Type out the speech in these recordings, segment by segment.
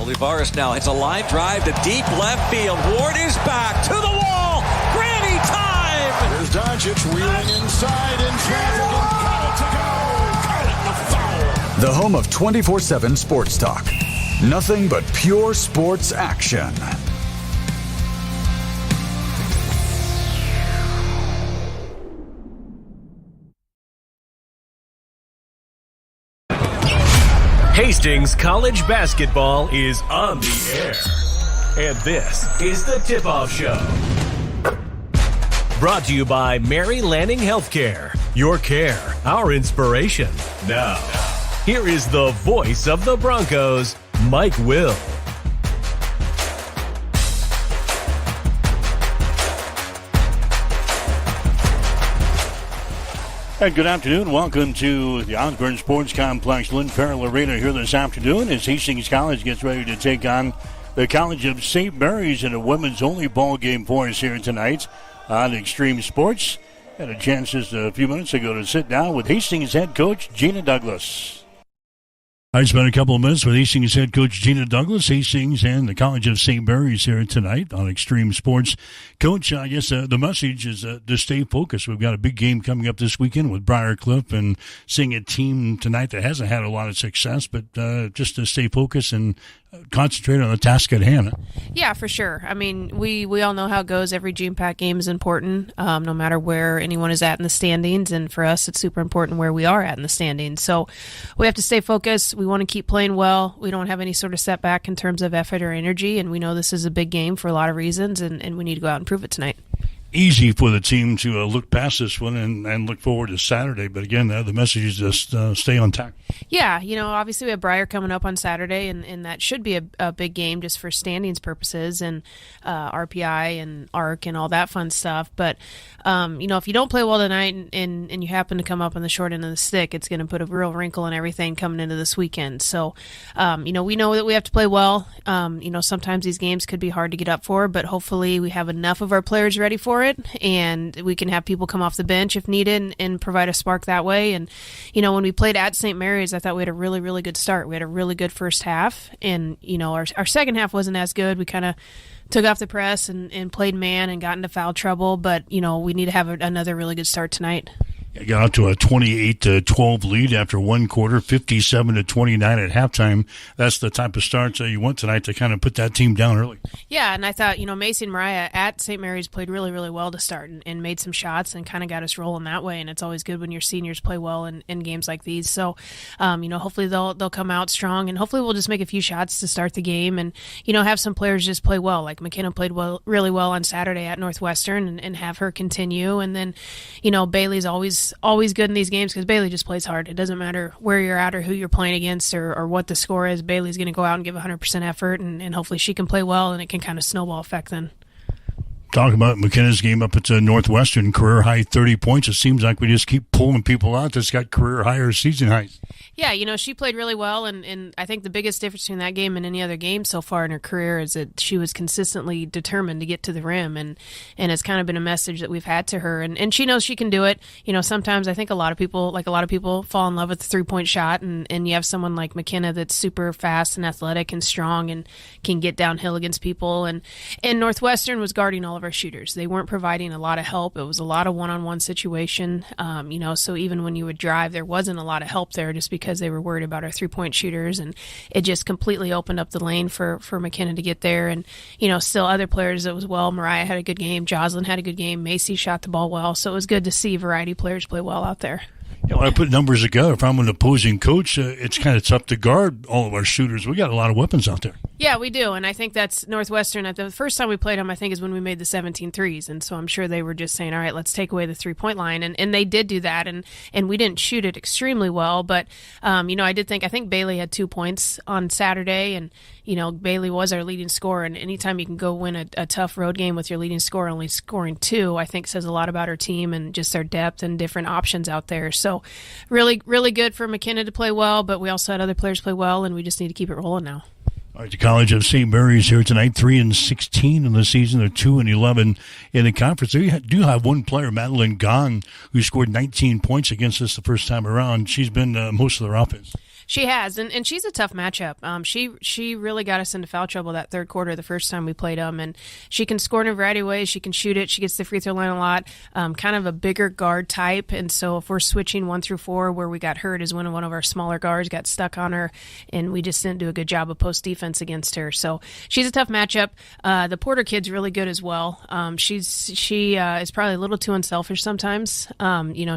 Olivares now hits a line drive to deep left field. Ward is back to the wall. Granny time! Here's Doncic wheeling inside in traffic and got it to go. Call it the foul. The home of 24/7 Sports Talk. Nothing but pure sports action. Hastings College basketball is on the air. And this is the Tip-Off Show. Brought to you by Mary Lanning Healthcare. Your care, our inspiration. Now, here is the voice of the Broncos, Mike Will. And good afternoon. Welcome to the Osborne Sports Complex, Lynn Farrell Arena here this afternoon as Hastings College gets ready to take on the College of St. Mary's in a women's only ball game for us here tonight on Extreme Sports. Had a chance just a few minutes ago to sit down with Hastings head coach Gina Douglas. I spent a couple of minutes with Hastings head coach Gina Douglas, Hastings and the College of St. Mary's here tonight on Extreme Sports. Coach, I guess the message is to stay focused. We've got a big game coming up this weekend with Briarcliff and seeing a team tonight that hasn't had a lot of success, but just to stay focused and concentrate on the task at hand. Yeah, for sure. I mean, we all know how it goes. Every GMPAC game is important, no matter where anyone is at in the standings. And for us, it's super important where we are at in the standings. So we have to stay focused. We want to keep playing well. We don't have any sort of setback in terms of effort or energy. And we know this is a big game for a lot of reasons, and we need to go out and prove it tonight. Easy for the team to look past this one and look forward to Saturday. But again, the message is just stay on tack. Yeah, obviously we have Briar coming up on Saturday, and that should be a big game just for standings purposes and RPI and ARC and all that fun stuff. But, if you don't play well tonight and you happen to come up on the short end of the stick, it's going to put a real wrinkle in everything coming into this weekend. So, we know that we have to play well. Sometimes these games could be hard to get up for, but hopefully we have enough of our players ready for it, and we can have people come off the bench if needed and provide a spark that way. And, when we played at St. Mary's, I thought we had a really, really good start. We had a really good first half, and, our second half wasn't as good. We kind of took off the press and played man and got into foul trouble, but, we need to have another really good start tonight. Got out to a 28-12 lead after one quarter, 57-29 at halftime. That's the type of start you want tonight to kind of put that team down early. Yeah, and I thought, Macy and Mariah at St. Mary's played really, really well to start and made some shots and kind of got us rolling that way. And it's always good when your seniors play well in games like these. So, hopefully they'll come out strong, and hopefully we'll just make a few shots to start the game and, have some players just play well. Like McKenna played really well on Saturday at Northwestern and have her continue. And then, Bailey's always good in these games because Bailey just plays hard. It doesn't matter where you're at or who you're playing against or what the score is. Bailey's going to go out and give 100% effort, and hopefully she can play well, and it can kind of snowball effect then. Talk about McKenna's game up at Northwestern, career high 30 points. It seems like we just keep pulling people out that's got career high or season highs. Yeah, she played really well, and I think the biggest difference between that game and any other game so far in her career is that she was consistently determined to get to the rim, and it's kind of been a message that we've had to her, and she knows she can do it. Sometimes I think a lot of people fall in love with the three-point shot, and you have someone like McKenna that's super fast and athletic and strong and can get downhill against people, and Northwestern was guarding all of our shooters. They weren't providing a lot of help. It was a lot of one-on-one situation, so even when you would drive, there wasn't a lot of help there just because they were worried about our three-point shooters, and it just completely opened up the lane for McKenna to get there. And, still other players as well. Mariah had a good game. Jocelyn had a good game. Macy shot the ball well. So it was good to see variety players play well out there. When I put numbers together, if I'm an opposing coach, it's kind of tough to guard all of our shooters. We got a lot of weapons out there. Yeah, we do, and I think that's Northwestern. The first time we played them, I think, is when we made the 17 threes, and so I'm sure they were just saying, all right, let's take away the three-point line, and they did do that, and we didn't shoot it extremely well, but, I think Bailey had 2 points on Saturday, and, Bailey was our leading scorer, and anytime you can go win a tough road game with your leading scorer only scoring 2, I think says a lot about our team and just our depth and different options out there. So really, really good for McKenna to play well, but we also had other players play well, and we just need to keep it rolling now. All right, the College of St. Mary's here tonight, 3-16 in the season. They're 2-11 in the conference. They do have one player, Madeline Gahn, who scored 19 points against us the first time around. She's been most of their offense. She has, and she's a tough matchup. She really got us into foul trouble that third quarter the first time we played them, and she can score in a variety of ways. She can shoot it. She gets the free throw line a lot, kind of a bigger guard type, and so if we're switching 1 through 4, where we got hurt is when one of our smaller guards got stuck on her, and we just didn't do a good job of post defense against her. So she's a tough matchup. The Porter kid's really good as well. She is probably a little too unselfish sometimes.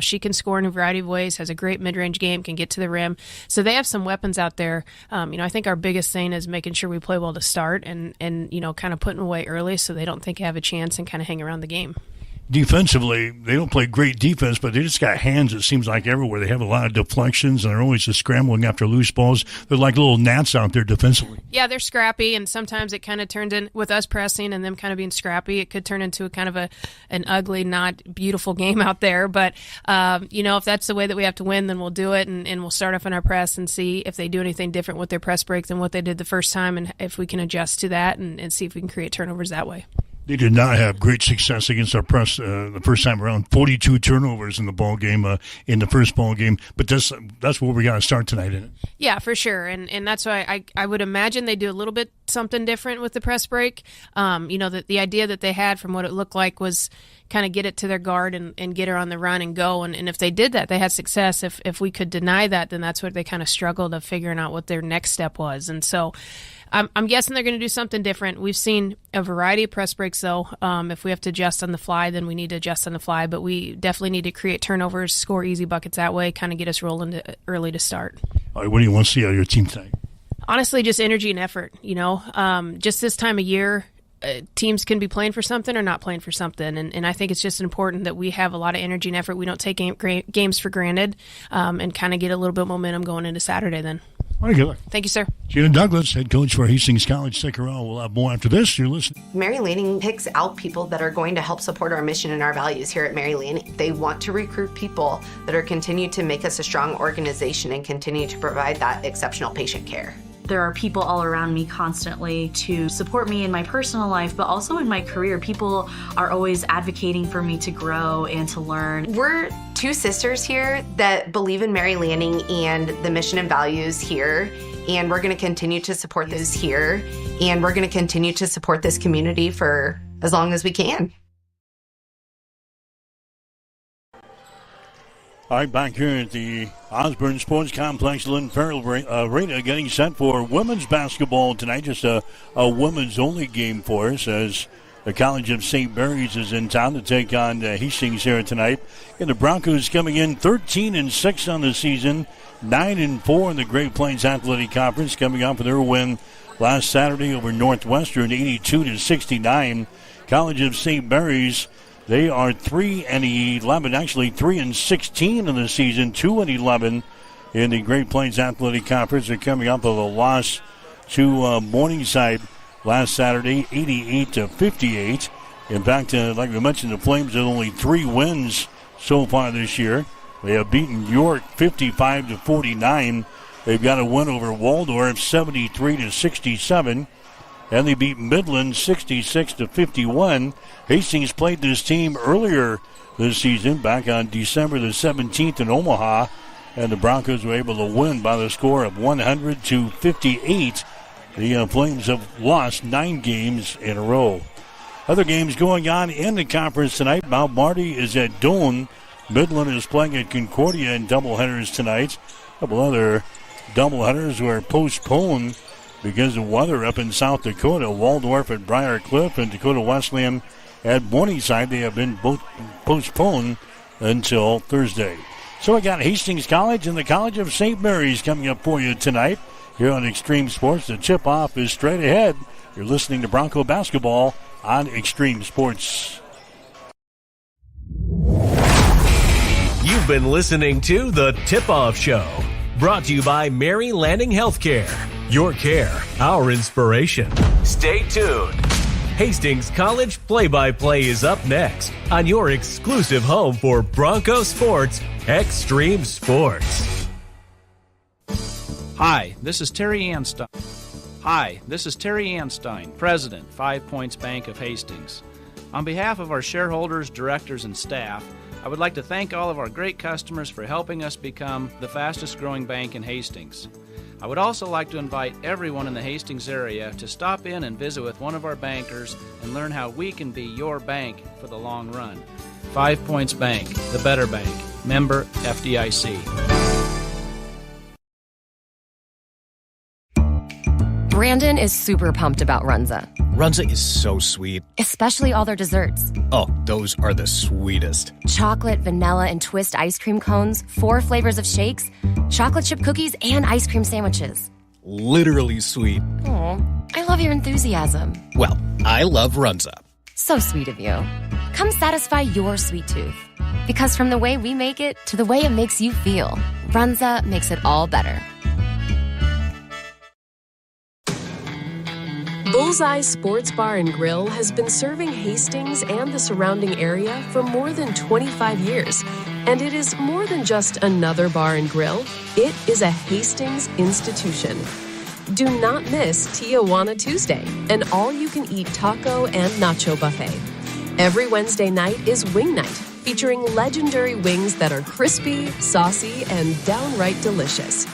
She can score in a variety of ways, has a great mid-range game, can get to the rim. So they have some weapons out there. I think our biggest thing is making sure we play well to start and kind of putting away early so they don't think they have a chance and kind of hang around the game. Defensively, they don't play great defense, but they just got hands, it seems like, everywhere. They have a lot of deflections, and they're always just scrambling after loose balls. They're like little gnats out there defensively. Yeah, they're scrappy, and sometimes it kind of turns in, with us pressing and them kind of being scrappy, it could turn into a kind of an ugly, not beautiful game out there. But, if that's the way that we have to win, then we'll do it, and we'll start off in our press and see if they do anything different with their press break than what they did the first time, and if we can adjust to that and see if we can create turnovers that way. They did not have great success against our press the first time around. 42 turnovers in the ball game, in the first ball game. But that's where we got to start tonight, isn't it? Yeah, for sure. And that's why I would imagine they do a little bit something different with the press break. The idea that they had from what it looked like was kind of get it to their guard and get her on the run and go. And if they did that, they had success. If we could deny that, then that's where they kind of struggled of figuring out what their next step was. And so I'm guessing they're going to do something different. We've seen a variety of press breaks, though. If we have to adjust on the fly, then we need to adjust on the fly. But we definitely need to create turnovers, score easy buckets that way, kind of get us rolling early to start. All right, what do you want to see out of your team tonight? Honestly, just energy and effort. Just this time of year, teams can be playing for something or not playing for something. And I think it's just important that we have a lot of energy and effort. We don't take games for granted and kind of get a little bit of momentum going into Saturday then. All right, good luck. Thank you, sir. Gina Douglas, head coach for Hastings College. Stick around. We'll have more after this. You're listening. Mary Lanning picks out people that are going to help support our mission and our values here at Mary Lanning. They want to recruit people that are continue to make us a strong organization and continue to provide that exceptional patient care. There are people all around me constantly to support me in my personal life, but also in my career. People are always advocating for me to grow and to learn. We're two sisters here that believe in Mary Lanning and the mission and values here, and we're going to continue to support those here, and we're going to continue to support this community for as long as we can. All right, back here at the Osborne Sports Complex, Lynn Farrell Arena, getting set for women's basketball tonight. Just a women's only game for us as the College of St. Mary's is in town to take on Hastings here tonight. And the Broncos coming in 13-6 on the season, 9-4 in the Great Plains Athletic Conference, coming off of their win last Saturday over Northwestern, 82-69. College of St. Mary's, they are 3-11, actually 3-16 in the season, 2-11 in the Great Plains Athletic Conference. They're coming up with a loss to Morningside last Saturday, 88-58. In fact, like we mentioned, the Flames have only 3 wins so far this year. They have beaten York 55-49. They've got a win over Waldorf 73-67. And they beat Midland 66-51. Hastings played this team earlier this season, back on December the 17th in Omaha, and the Broncos were able to win by the score of 100-58. The Flames have lost 9 games in a row. Other games going on in the conference tonight. Mount Marty is at Doane. Midland is playing at Concordia in doubleheaders tonight. A couple other doubleheaders were postponed because of weather up in South Dakota. Waldorf at Briar Cliff and Dakota Wesleyan at Morningside. They have been both postponed until Thursday. So we got Hastings College and the College of St. Mary's coming up for you tonight here on Extreme Sports. The tip-off is straight ahead. You're listening to Bronco Basketball on Extreme Sports. You've been listening to The Tip-Off Show, brought to you by Mary Lanning Healthcare. Your care, our inspiration. Stay tuned. Hastings College Play-by-Play is up next on your exclusive home for Bronco Sports, Extreme Sports. Hi, this is Terry Anstein. President, 5 Points Bank of Hastings. On behalf of our shareholders, directors, and staff, I would like to thank all of our great customers for helping us become the fastest growing bank in Hastings. I would also like to invite everyone in the Hastings area to stop in and visit with one of our bankers and learn how we can be your bank for the long run. 5 Points Bank, the better bank. Member FDIC. Brandon is super pumped about Runza. Runza is so sweet. Especially all their desserts. Oh, those are the sweetest. Chocolate, vanilla, and twist ice cream cones, 4 flavors of shakes, chocolate chip cookies, and ice cream sandwiches. Literally sweet. Aw, I love your enthusiasm. Well, I love Runza. So sweet of you. Come satisfy your sweet tooth. Because from the way we make it to the way it makes you feel, Runza makes it all better. Bullseye Sports Bar and Grill has been serving Hastings and the surrounding area for more than 25 years. And it is more than just another bar and grill. It is a Hastings institution. Do not miss Tijuana Tuesday, an all-you-can-eat taco and nacho buffet. Every Wednesday night is Wing Night, featuring legendary wings that are crispy, saucy, and downright delicious.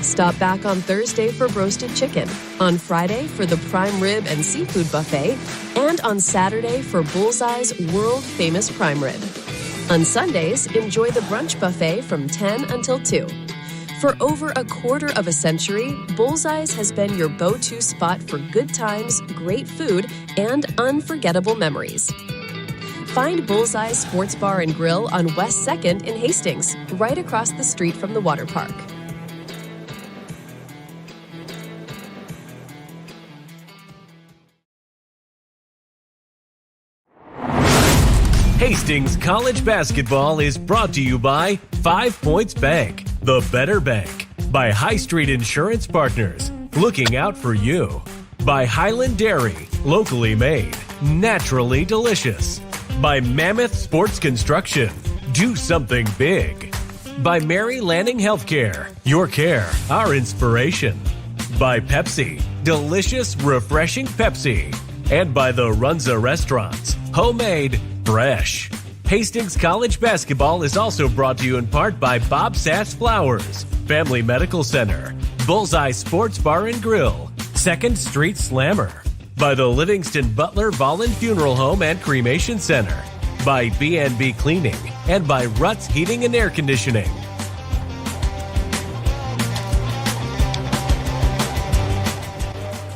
Stop back on Thursday for roasted chicken, on Friday for the prime rib and seafood buffet, and on Saturday for Bullseye's world-famous prime rib. On Sundays, enjoy the brunch buffet from 10 until 2. For over a quarter of a century, Bullseye's has been your go-to spot for good times, great food, and unforgettable memories. Find Bullseye Sports Bar and Grill on West 2nd in Hastings, right across the street from the water park. Hastings College Basketball is brought to you by 5 Points Bank, the better bank. By High Street Insurance Partners, looking out for you. By Highland Dairy, locally made, naturally delicious. By Mammoth Sports Construction, do something big. By Mary Lanning Healthcare, your care, our inspiration. By Pepsi, delicious, refreshing Pepsi. And by the Runza Restaurants, homemade, fresh. Hastings College Basketball is also brought to you in part by Bob Sass Flowers, Family Medical Center, Bullseye Sports Bar and Grill, 2nd Street Slammer, by the Livingston Butler Vollen Funeral Home and Cremation Center, by B&B Cleaning, and by Ruts Heating and Air Conditioning.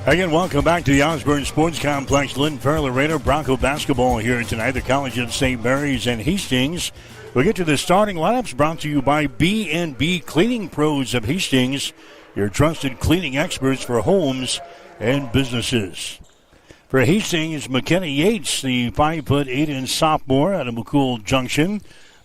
Again, welcome back to the Osborne Sports Complex. Lynn Farrell Arena, Bronco basketball here tonight. The College of St. Mary's and Hastings. We'll get to the starting lineups brought to you by B&B Cleaning Pros of Hastings, your trusted cleaning experts for homes and businesses. For Hastings, McKenna Yates, the 5'8" sophomore out of McCool Junction.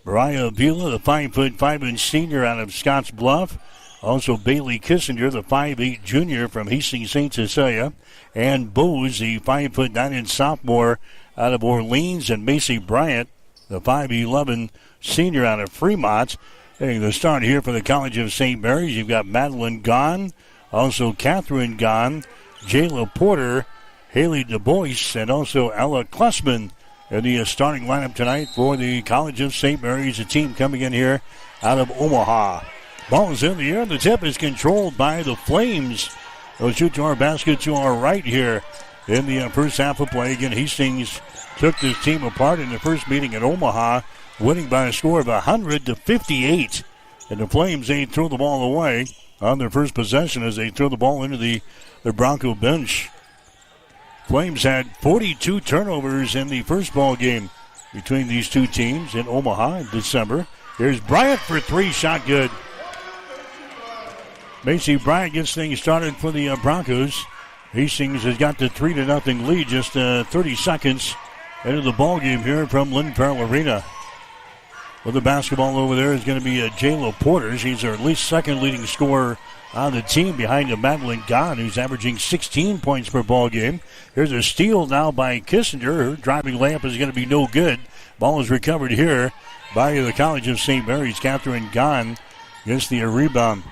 Mariah Avila, the 5'5" senior out of Scotts Bluff. Also Bailey Kissinger, the 5'8" junior from Hastings St. Cecilia. And Bose, the 5'9" sophomore out of Orleans. And Macy Bryant, the 5'11" senior out of Fremont. Getting the start here for the College of St. Mary's. You've got Madeline Gahn, also Catherine Gahn, Jayla Porter, Haley DuBois, and also Ella Klessman in the starting lineup tonight for the College of St. Mary's, a team coming in here out of Omaha. Ball is in the air. The tip is controlled by the Flames. They'll shoot to our basket to our right here in the first half of play. Again, Hastings took this team apart in the first meeting at Omaha, winning by a score of 100-58. And the Flames, they throw the ball away on their first possession as they throw the ball into the Bronco bench. Flames had 42 turnovers in the first ball game between these two teams in Omaha in December. Here's Bryant for 3, shot good. Macy Bryant gets things started for the Broncos. Hastings has got the 3-0 lead, just 30 seconds into the ball game here from Lynn Farrell Arena. With the basketball over there is going to be Jayla Porter. She's their at least second leading scorer on the team behind Madeline Gahn, who's averaging 16 points per ball game. Here's a steal now by Kissinger. Her driving layup is going to be no good. Ball is recovered here by the College of St. Mary's. Catherine Gahn gets the rebound.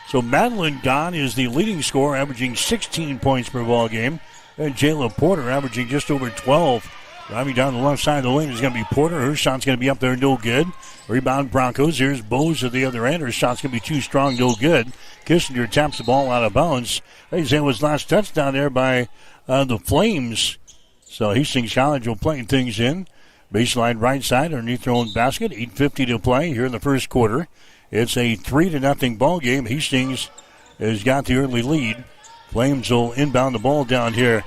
So Madeline Gahn is the leading scorer, averaging 16 points per ball game. And Jayla Porter averaging just over 12 Driving down the left side of the lane is going to be Porter. Her shot's going to be up there, no good. Rebound Broncos. Here's Bose at the other end. Her shot's going to be too strong, no good. Kissinger taps the ball out of bounds. They say it was last touchdown there by the Flames. So Hastings College will play things in. Baseline right side underneath their own basket. 8:50 to play here in the first quarter. It's a 3-0 ball game. Hastings has got the early lead. Flames will inbound the ball down here.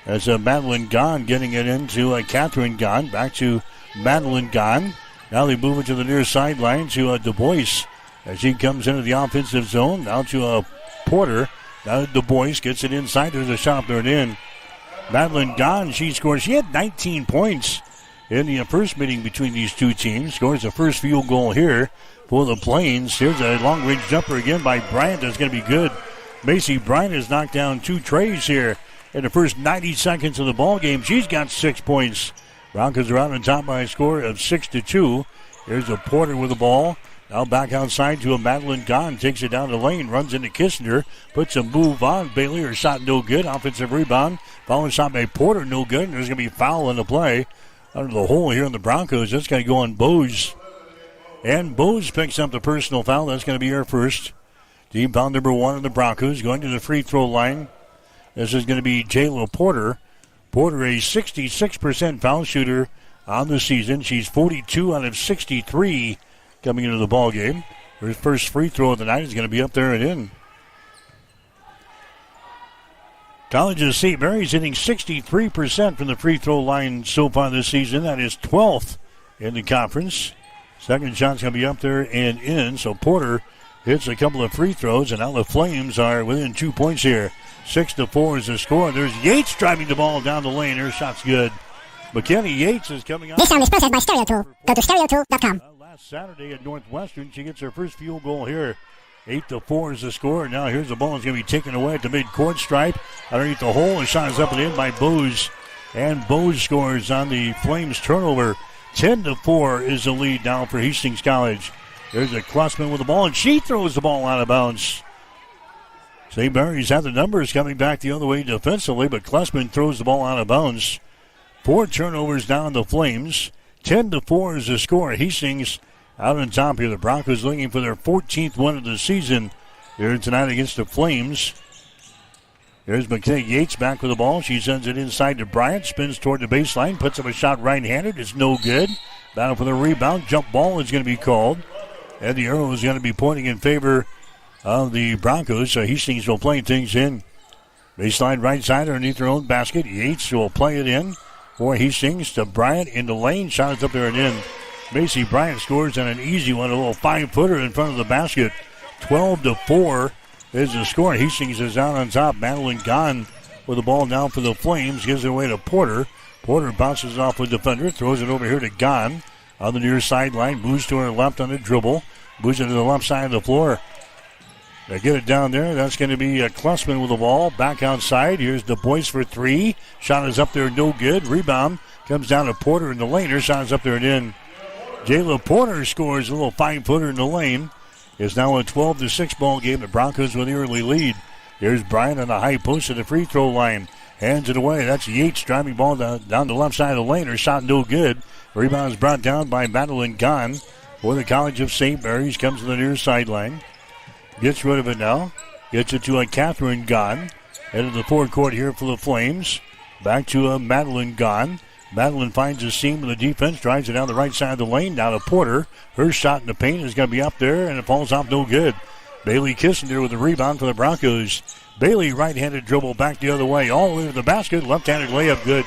As Madeline Gahn getting it into Catherine Gahn. Back to Madeline Gahn. Now they move it to the near sideline to Du Bois as he comes into the offensive zone. Now to Porter. Now Du Bois gets it inside. There's a shot there and in. Madeline Gahn, she scores. She had 19 points in the first meeting between these two teams. Scores the first field goal here for the Plains. Here's a long-range jumper again by Bryant. That's going to be good. Macy Bryant has knocked down 2 trays here in the first 90 seconds of the ball game. She's got 6 points. Broncos are out on top by a score of 6-2. Here's a Porter with the ball. Now back outside to a Madeline Gahn. Takes it down the lane. Runs into Kissinger. Puts a move on. Bailey, her shot no good. Offensive rebound. Following shot by Porter, no good. And there's going to be a foul in the play. Under the hole here in the Broncos. That's going to go on Bose. And Bose picks up the personal foul. That's going to be her first. Team foul number 1 of the Broncos. Going to the free throw line. This is going to be Jayla Porter. Porter, a 66% foul shooter on the season. She's 42 out of 63 coming into the ball game. Her first free throw of the night is going to be up there and in. College of St. Mary's hitting 63% from the free throw line so far this season. That is 12th in the conference. Second shot's going to be up there and in. So Porter hits a couple of free throws, and now the Flames are within 2 points here. 6-4 is the score. There's Yates driving the ball down the lane. Her shot's good. McKenny Yates is coming out. This sound is processed by StereoTool. Go to stereotool.com. Last Saturday at Northwestern, she gets her first field goal here. 8-4 is the score. Now here's the ball. It's going to be taken away at the mid-court stripe. Underneath the hole, and shot is up and in by Bose. And Bose scores on the Flames turnover. 10-4 is the lead now for Hastings College. There's a Klussman with the ball, and she throws the ball out of bounds. St. Mary's had the numbers coming back the other way defensively, but Klussman throws the ball out of bounds. 4 turnovers down the Flames. 10-4 is the score. Hastings out on top here. The Broncos looking for their 14th win of the season here tonight against the Flames. There's McKenna Yates back with the ball. She sends it inside to Bryant. Spins toward the baseline. Puts up a shot right-handed. It's no good. Battle for the rebound. Jump ball is going to be called. And the arrow is going to be pointing in favor of the Broncos. So Hastings will play things in. Baseline right side underneath their own basket. Yates will play it in for Hastings to Bryant in the lane. Shot is up there and in. Macy Bryant scores on an easy one, a little 5-footer in front of the basket. 12-4 is the score. Hastings is out on top. Madeline Gahn with the ball now for the Flames. Gives it away to Porter. Porter bounces off with defender. Throws it over here to Gahn on the near sideline. Moves to her left on the dribble. Moves it to the left side of the floor. They get it down there. That's going to be Klussman with the ball. Back outside. Here's Du Bois for 3. Shot is up there, no good. Rebound comes down to Porter in the lane. Her shot is up there and in. Jayla Porter scores a little 5-footer in the lane. It's now a 12-6 ball game. The Broncos with the early lead. Here's Bryant on the high post at the free throw line. Hands it away. That's Yates driving ball down the left side of the lane. Her shot no good. Rebound is brought down by Madeline Gahn for the College of St. Mary's. Comes to the near sideline. Gets rid of it now. Gets it to Catherine Gahn. Head of the forecourt here for the Flames. Back to Madeline Gahn. Madeline finds a seam in the defense. Drives it down the right side of the lane. Down to Porter. Her shot in the paint is going to be up there, and it falls off no good. Bailey Kissinger with the rebound for the Broncos. Bailey right-handed dribble back the other way. All the way to the basket. Left-handed layup good.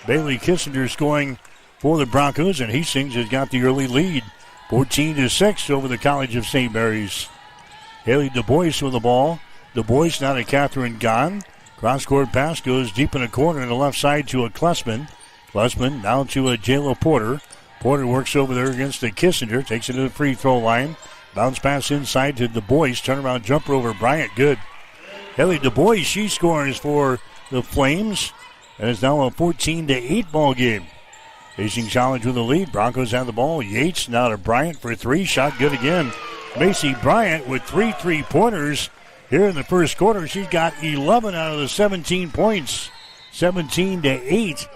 Bailey Kissinger scoring for the Broncos, and Hastings has got the early lead. 14-6 over the College of St. Mary's. Haley Du Bois with the ball. Du Bois now to Catherine Gahn. Cross-court pass goes deep in the corner on the left side to a Klussman. Klussman now to a Jayla Porter. Porter works over there against the Kissinger. Takes it to the free throw line. Bounce pass inside to Du Bois. Turnaround jumper over Bryant. Good. Haley Du Bois, she scores for the Flames. And it's now a 14-8 ball game. Hastings College with the lead. Broncos have the ball. Yates now to Bryant for 3. Shot good again. Macy Bryant with 3 3-pointers here in the first quarter. She's got 11 out of the 17 points. 17-8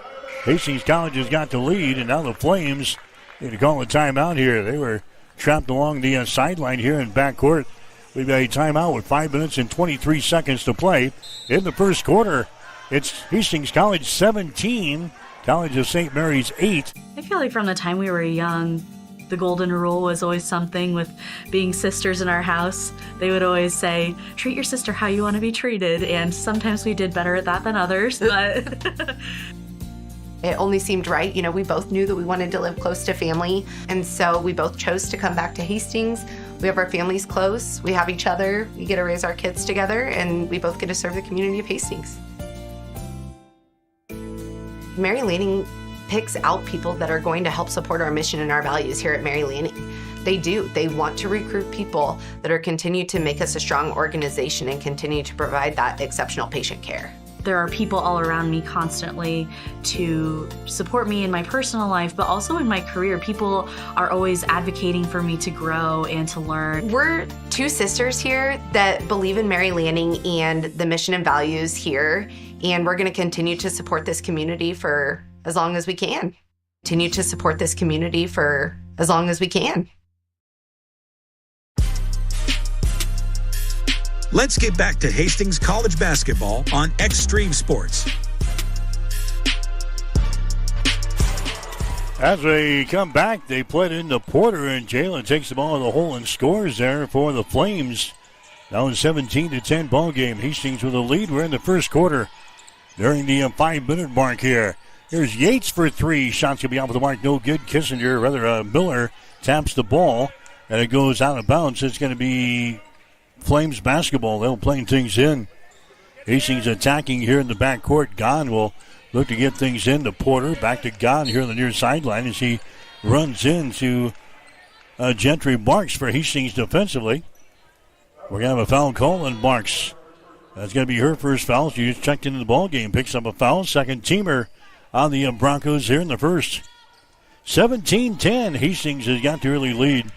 Hastings College has got the lead, and now the Flames need to call a timeout here. They were trapped along the sideline here in backcourt. We've got a timeout with 5 minutes and 23 seconds to play in the first quarter. It's Hastings College 17, College of St. Mary's 8. I feel like from the time we were young, the golden rule was always something with being sisters in our house. They would always say, treat your sister how you want to be treated. And sometimes we did better at that than others, but it only seemed right. We both knew that we wanted to live close to family. And so we both chose to come back to Hastings. We have our families close. We have each other. We get to raise our kids together, and we both get to serve the community of Hastings. Mary Lanning picks out people that are going to help support our mission and our values here at Mary Lanning. They do. They want to recruit people that are continue to make us a strong organization and continue to provide that exceptional patient care. There are people all around me constantly to support me in my personal life, but also in my career. People are always advocating for me to grow and to learn. We're two sisters here that believe in Mary Lanning and the mission and values here, and we're going to continue to support this community for as long as we can. Continue to support this community for as long as we can. Let's get back to Hastings College basketball on Extreme Sports. As they come back, they put into Porter, and Jalen takes the ball in the hole and scores there for the Flames. Now a 17-10 ball game. Hastings with a lead. We're in the first quarter. During the 5-minute mark here. Here's Yates for three. Shots going to be off the mark. No good. Miller taps the ball, and it goes out of bounds. It's going to be Flames basketball. They'll play things in. Hastings attacking here in the backcourt. Gahn will look to get things into Porter. Back to Gahn here on the near sideline as he runs into Gentry Marks for Hastings defensively. We're going to have a foul call on Marks. That's going to be her first foul. She just checked into the ball game. Picks up a foul. Second teamer on the Broncos here in the first. 17-10. Hastings has got the early lead.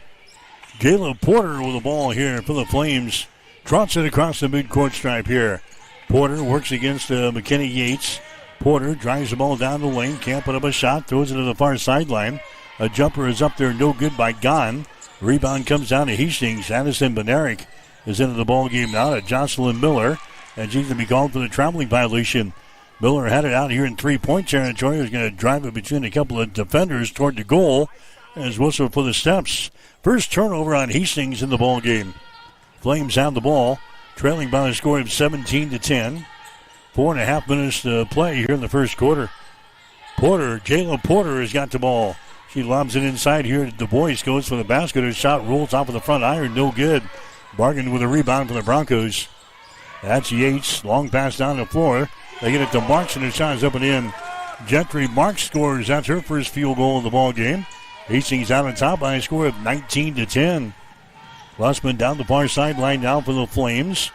Caleb Porter with the ball here for the Flames. Trots it across the midcourt stripe here. Porter works against McKinney Yates. Porter drives the ball down the lane. Can't put up a shot. Throws it to the far sideline. A jumper is up there. No good by Gahn. Rebound comes down to Hastings. Addison Benaric is into the ball game now to Jocelyn Miller. And she's going to be called for the traveling violation. Miller had it out here in three-point territory. He's going to drive it between a couple of defenders toward the goal. As whistle for the steps. First turnover on Hastings in the ball game. Flames have the ball, trailing by a score of 17-10. 4.5 minutes to play here in the first quarter. Jayla Porter has got the ball. She lobs it inside here. Du Bois goes for the basket. Her shot rolls off of the front iron. No good. Bargain with a rebound for the Broncos. That's Yates. Long pass down the floor. They get it to Marks, and her shot is up and in. Gentry Marks scores. That's her first field goal of the ball game. Hastings out on top by a score of 19-10. Lussman down the far sideline now for the Flames.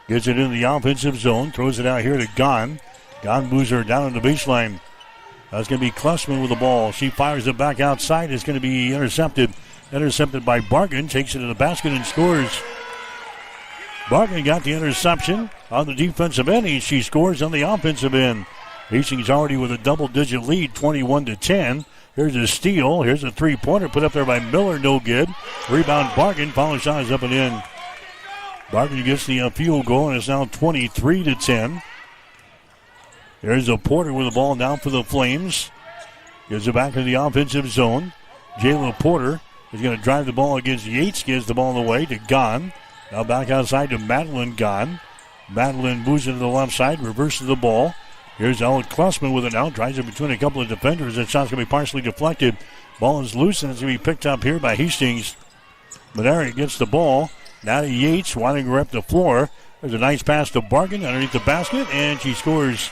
Gets it into the offensive zone. Throws it out here to Gahn. Gahn moves her down on the baseline. That's going to be Klussman with the ball. She fires it back outside. It's going to be intercepted. Intercepted by Bargan. Takes it to the basket and scores. Bargan got the interception on the defensive end. She scores on the offensive end. Hastings already with a double-digit lead, 21-10. Here's a steal. Here's a three-pointer put up there by Miller. No good. Rebound Bargan. Follow shot is up and in. Bargan gets the field goal, and it's now 23-10. There's a Porter with the ball down for the Flames. Gives it back in the offensive zone. Jayla Porter is going to drive the ball against Yates. Gives the ball away to Gahn. Now back outside to Madeline Gahn. Madeline moves into the left side, reverses the ball. Here's Ellen Klussman with it now. Drives it between a couple of defenders. That shot's going to be partially deflected. Ball is loose, and it's going to be picked up here by Hastings. Benaric gets the ball. Now to Yates, wanting her up the floor. There's a nice pass to Bargan underneath the basket, and she scores.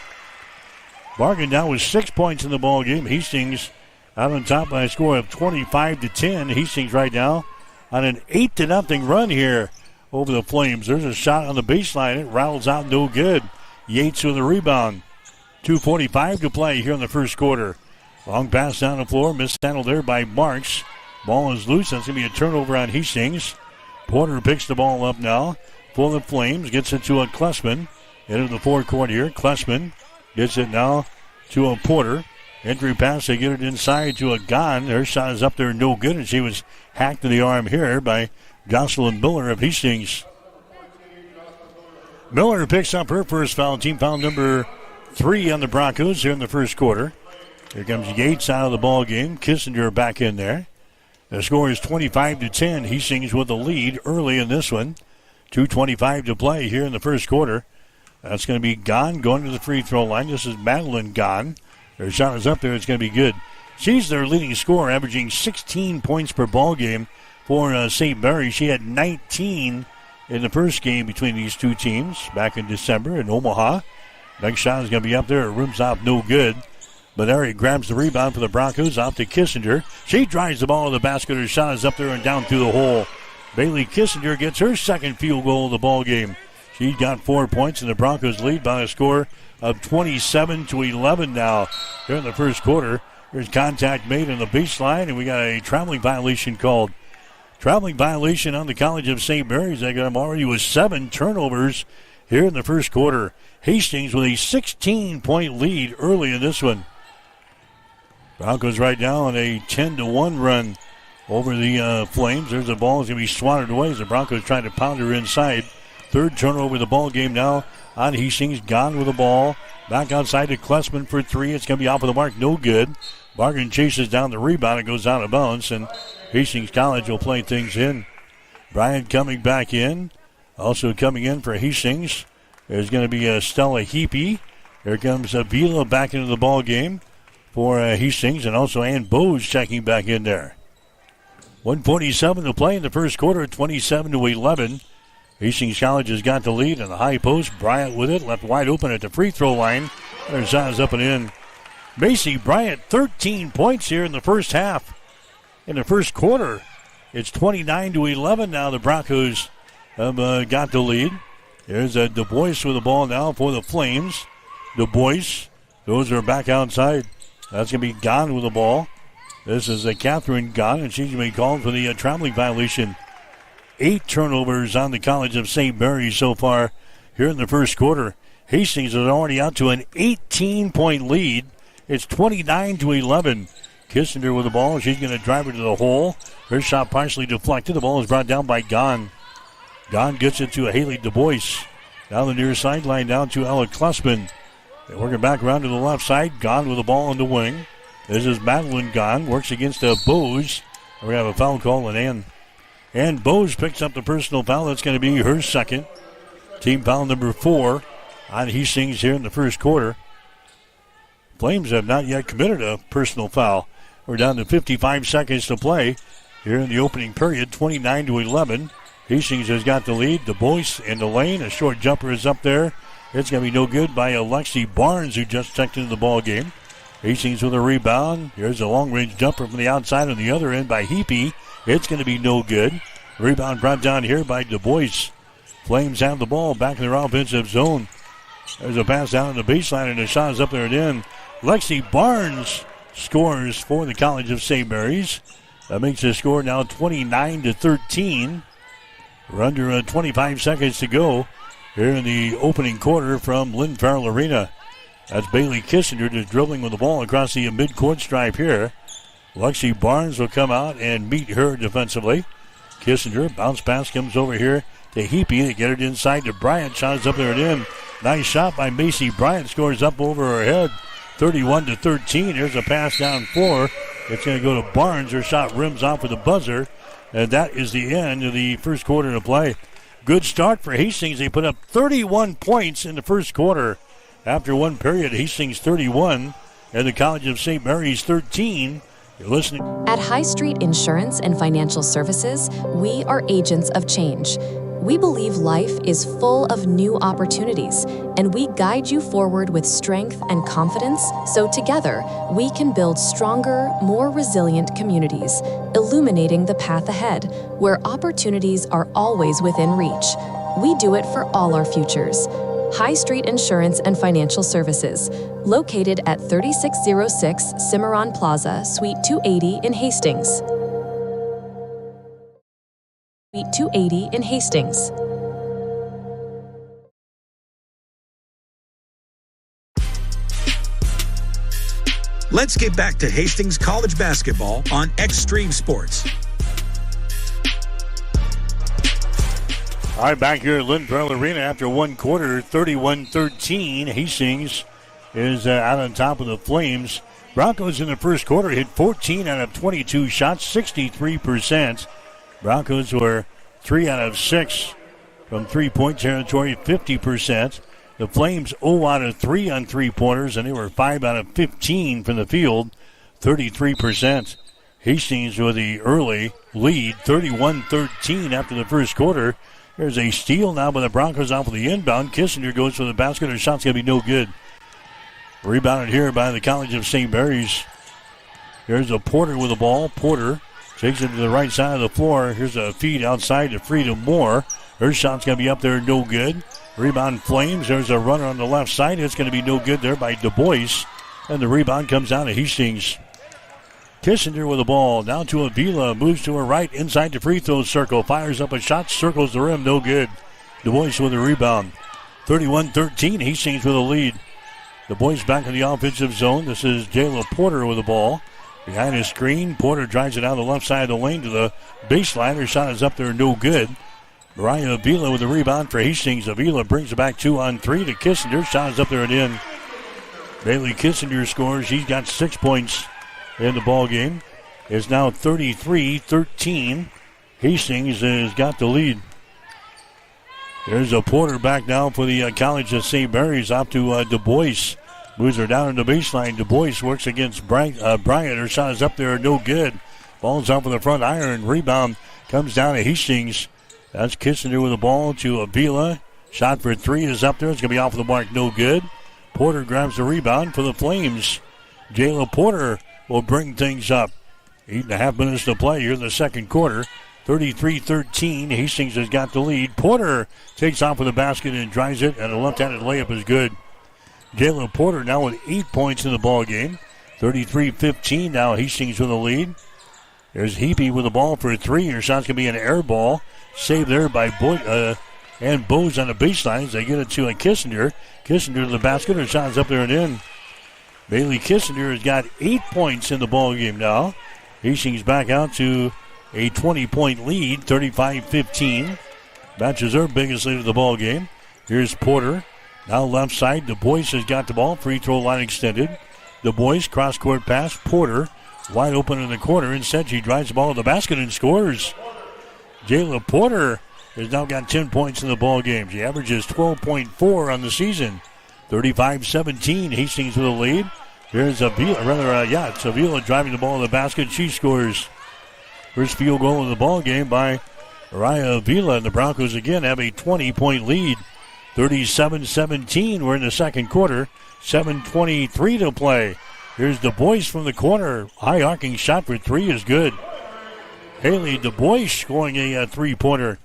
Bargan now with 6 points in the ball game. Hastings out on top by a score of 25-10. Hastings right now on an 8-0 run here over the Flames. There's a shot on the baseline. It rattles out, no good. Yates with a rebound. 2:45 to play here in the first quarter. Long pass down the floor. Mishandled there by Marks. Ball is loose. That's going to be a turnover on Hastings. Porter picks the ball up now for the Flames. Gets it to a Klussman. Into the forecourt here. Klussman gets it now to a Porter. Entry pass, they get it inside to a Gahn. Her shot is up there, no good, and she was hacked in the arm here by Jocelyn Miller of Hastings. Miller picks up her first foul, team foul number 3 on the Broncos here in the first quarter. Here comes Yates out of the ball game. Kissinger back in there. The score is 25-10. Hastings with the lead early in this one. 2:25 to play here in the first quarter. That's going to be Gahn going to the free throw line. This is Madeline Gahn. Her shot is up there. It's going to be good. She's their leading scorer, averaging 16 points per ball game for St. Mary. She had 19 in the first game between these two teams back in December in Omaha. Next shot is going to be up there. It rims off, no good. But Ari grabs the rebound for the Broncos off to Kissinger. She drives the ball to the basket. Her shot is up there and down through the hole. Bailey Kissinger gets her second field goal of the ball game. She's got 4 points, and the Broncos lead by a score of 27-11 now. Here in the first quarter, there's contact made on the baseline, and we got a traveling violation called. Traveling violation on the College of St. Mary's. They got them already with 7 turnovers here in the first quarter. Hastings with a 16-point lead early in this one. Broncos right now on a 10-1 run over the Flames. There's the ball. It's going to be swatted away as the Broncos trying to pound her inside. Third turnover of the ball game now on Hastings. Gahn with the ball. Back outside to Klessman for 3. It's going to be off of the mark. No good. Bargan chases down the rebound. It goes out of bounds, and Hastings College will play things in. Bryant coming back in. Also coming in for Hastings, there's going to be Stella Heapy. Here comes Avila back into the ball game for Hastings, and also Ann Bowes checking back in there. 1:47 to play in the first quarter, 27-11. Hastings College has got the lead in the high post. Bryant with it, left wide open at the free throw line. Their shot is up and in. Macy Bryant, 13 points here in the first half. In the first quarter, it's 29-11 now. The Broncos have got the lead. There's Du Bois with the ball now for the Flames. Du Bois, those are back outside. That's going to be Gahn with the ball. This is Catherine Gahn, and she's going to be called for the traveling violation. 8 turnovers on the College of St. Mary's so far here in the first quarter. Hastings is already out to an 18-point lead. It's 29-11. Kissinger with the ball. She's going to drive it to the hole. Her shot partially deflected. The ball is brought down by Gahn. Gahn gets it to Haley Du Bois. Down the near sideline, down to Ella Klessman. They're working back around to the left side. Gahn with the ball on the wing. This is Madeline Gahn. Works against Bowes. We have a foul call on Ann. And Bowes picks up the personal foul. That's going to be her second. Team foul number 4 on Hastings here in the first quarter. Flames have not yet committed a personal foul. We're down to 55 seconds to play here in the opening period, 29-11. Hastings has got the lead. Du Bois in the lane. A short jumper is up there. It's going to be no good by Alexi Barnes, who just checked into the ball game. Hastings with a rebound. Here's a long-range jumper from the outside on the other end by Heapy. It's going to be no good. Rebound brought down here by Du Bois. Flames have the ball back in their offensive zone. There's a pass down the baseline, and the shot is up there and in. Lexi Barnes scores for the College of St. Mary's. That makes the score now 29-13. We're under 25 seconds to go here in the opening quarter from Lynn Farrell Arena. That's Bailey Kissinger just dribbling with the ball across the midcourt stripe here. Lexi Barnes will come out and meet her defensively. Kissinger, bounce pass comes over here to Heapy. They get it inside to Bryant. Shot is up there and in. Nice shot by Macy Bryant. Scores up over her head. 31-13. Here's a pass down floor. It's going to go to Barnes. Her shot rims off with a buzzer. And that is the end of the first quarter of play. Good start for Hastings. They put up 31 points in the first quarter. After one period, Hastings 31 and the College of St. Mary's 13. You're listening. At High Street Insurance and Financial Services, we are agents of change. We believe life is full of new opportunities, and we guide you forward with strength and confidence so together we can build stronger, more resilient communities, illuminating the path ahead where opportunities are always within reach. We do it for all our futures. High Street Insurance and Financial Services, located at 3606 Cimarron Plaza, Suite 280 in Hastings. Suite 280 in Hastings. Let's get back to Hastings College basketball on Extreme Sports. All right, back here at Lynn Pearl Arena after one quarter, 31-13. Hastings is out on top of the Flames. Broncos in the first quarter hit 14 out of 22 shots, 63%. Broncos were 3 out of 6 from three-point territory, 50%. The Flames 0 out of 3 on three-pointers, and they were 5 out of 15 from the field, 33%. Hastings with the early lead, 31-13 after the first quarter. There's a steal now by the Broncos off of the inbound. Kissinger goes for the basket. Her shot's going to be no good. Rebounded here by the College of St. Mary's. Here's a Porter with the ball. Porter takes it to the right side of the floor. Here's a feed outside to Freedom Moore. Her shot's going to be up there, no good. Rebound Flames. There's a runner on the left side. It's going to be no good there by Du Bois. And the rebound comes down to Hastings. Kissinger with the ball. Down to Avila. Moves to her right inside the free throw circle. Fires up a shot. Circles the rim. No good. Du Bois with the rebound. 31-13. Hastings with a lead. Du Bois back in the offensive zone. This is Jayla Porter with the ball. Behind his screen. Porter drives it down the left side of the lane to the baseline. Her shot is up there. No good. Mariah Avila with the rebound for Hastings. Avila brings it back 2-on-3 to Kissinger. Shot is up there and in. Bailey Kissinger scores. He's got 6 points in the ball game. It's now 33-13. Hastings has got the lead. There's a Porter back now for the College of St. Mary's off to Du Bois. Moves her down in the baseline. Du Bois works against Bryant. Her shot is up there, no good. Ball's off with the front iron. Rebound comes down to Hastings. That's Kissinger with the ball to Avila. Shot for three is up there. It's going to be off the mark, no good. Porter grabs the rebound for the Flames. Jayla Porter will bring things up. 8.5 minutes to play here in the second quarter. 33-13. Hastings has got the lead. Porter takes off with the basket and drives it, and a left-handed layup is good. Jayla Porter now with 8 points in the ball game. 33-15 now. Hastings with the lead. There's Heapy with the ball for three. Her shot's going to be an air ball. Saved there by and Bose on the baseline as they get it to Kissinger. Kissinger to the basket. Her shot's up there and in. Bailey Kissinger has got 8 points in the ball game now. Hastings back out to a 20-point lead, 35-15. Matches her biggest lead of the ball game. Here's Porter. Now left side. Du Bois has got the ball. Free throw line extended. Du Bois cross-court pass. Porter wide open in the corner. Instead, she drives the ball to the basket and scores. Jayla Porter has now got 10 points in the ball game. She averages 12.4 on the season. 35-17. Hastings with a lead. Here's Avila. It's Avila driving the ball to the basket. She scores. First field goal of the ball game by Mariah Avila. And the Broncos again have a 20-point lead. 37-17. We're in the second quarter. 7:23 to play. Here's Du Bois from the corner. High arcing shot for three is good. Haley Du Bois scoring a three-pointer.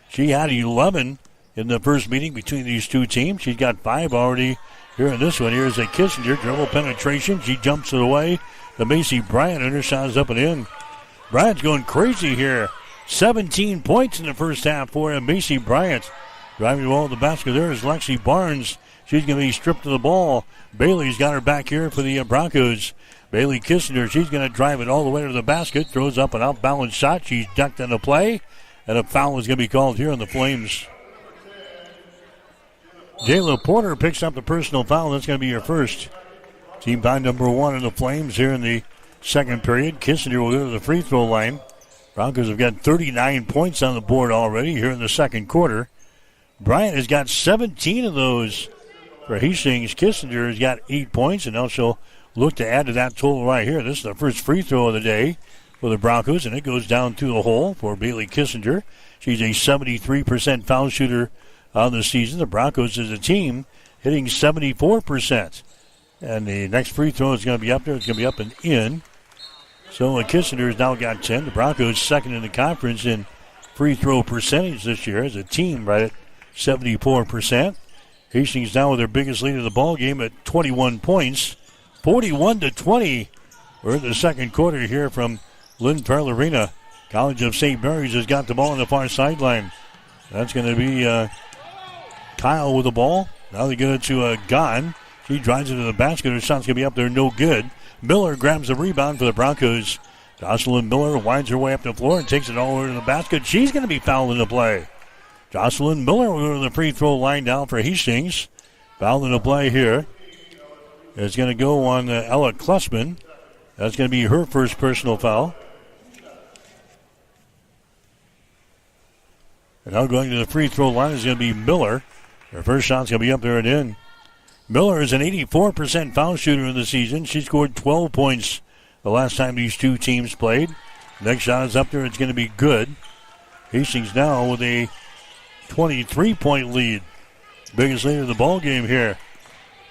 She had 11 in the first meeting between these two teams. She's got 5 already here in this one. Here's a Kissinger dribble penetration. She jumps it away. The Macy Bryant and her shot is up and in. Bryant's going crazy here. 17 points in the first half for Macy Bryant. Driving the ball to the basket there is Lexi Barnes. She's going to be stripped of the ball. Bailey's got her back here for the Broncos. Bailey Kissinger, she's going to drive it all the way to the basket. Throws up an out-balanced shot. She's ducked in the play. And a foul is going to be called here on the Flames. Jayla Porter picks up the personal foul. That's going to be her first. Team foul number 1 in the Flames here in the second period. Kissinger will go to the free throw line. Broncos have got 39 points on the board already here in the second quarter. Bryant has got 17 of those for Hastings. Kissinger has got 8 points, and now she'll look to add to that total right here. This is the first free throw of the day for the Broncos, and it goes down through the hole for Bailey Kissinger. She's a 73% foul shooter on the season. The Broncos as a team hitting 74%. And the next free throw is going to be up there. It's going to be up and in. So Kissinger has now got 10. The Broncos second in the conference in free throw percentage this year as a team, right at 74%. Hastings now with their biggest lead of the ball game at 21 points, 41-20. We're in the second quarter here from Lynn Pearl Arena. College of St. Mary's has got the ball on the far sideline. That's going to be Kyle with the ball. Now they get it to Gon. She drives it to the basket. Her shot's going to be up there, no good. Miller grabs the rebound for the Broncos. Jocelyn Miller winds her way up the floor and takes it all over to the basket. She's going to be fouled in the play. Jocelyn Miller will go to the free throw line down for Hastings. Foul in the play here. It's going to go on Ella Klessman. That's going to be her first personal foul. And now going to the free throw line is going to be Miller. Her first shot's going to be up there and in. Miller is an 84% foul shooter in the season. She scored 12 points the last time these two teams played. Next shot is up there. It's going to be good. Hastings now with a 23-point lead. Biggest lead of the ball game here.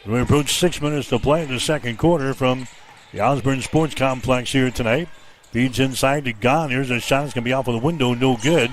We approach 6 minutes to play in the second quarter from the Osborne Sports Complex here tonight. Feeds inside to Gahn. Here's a shot. It's going to be off of the window. No good.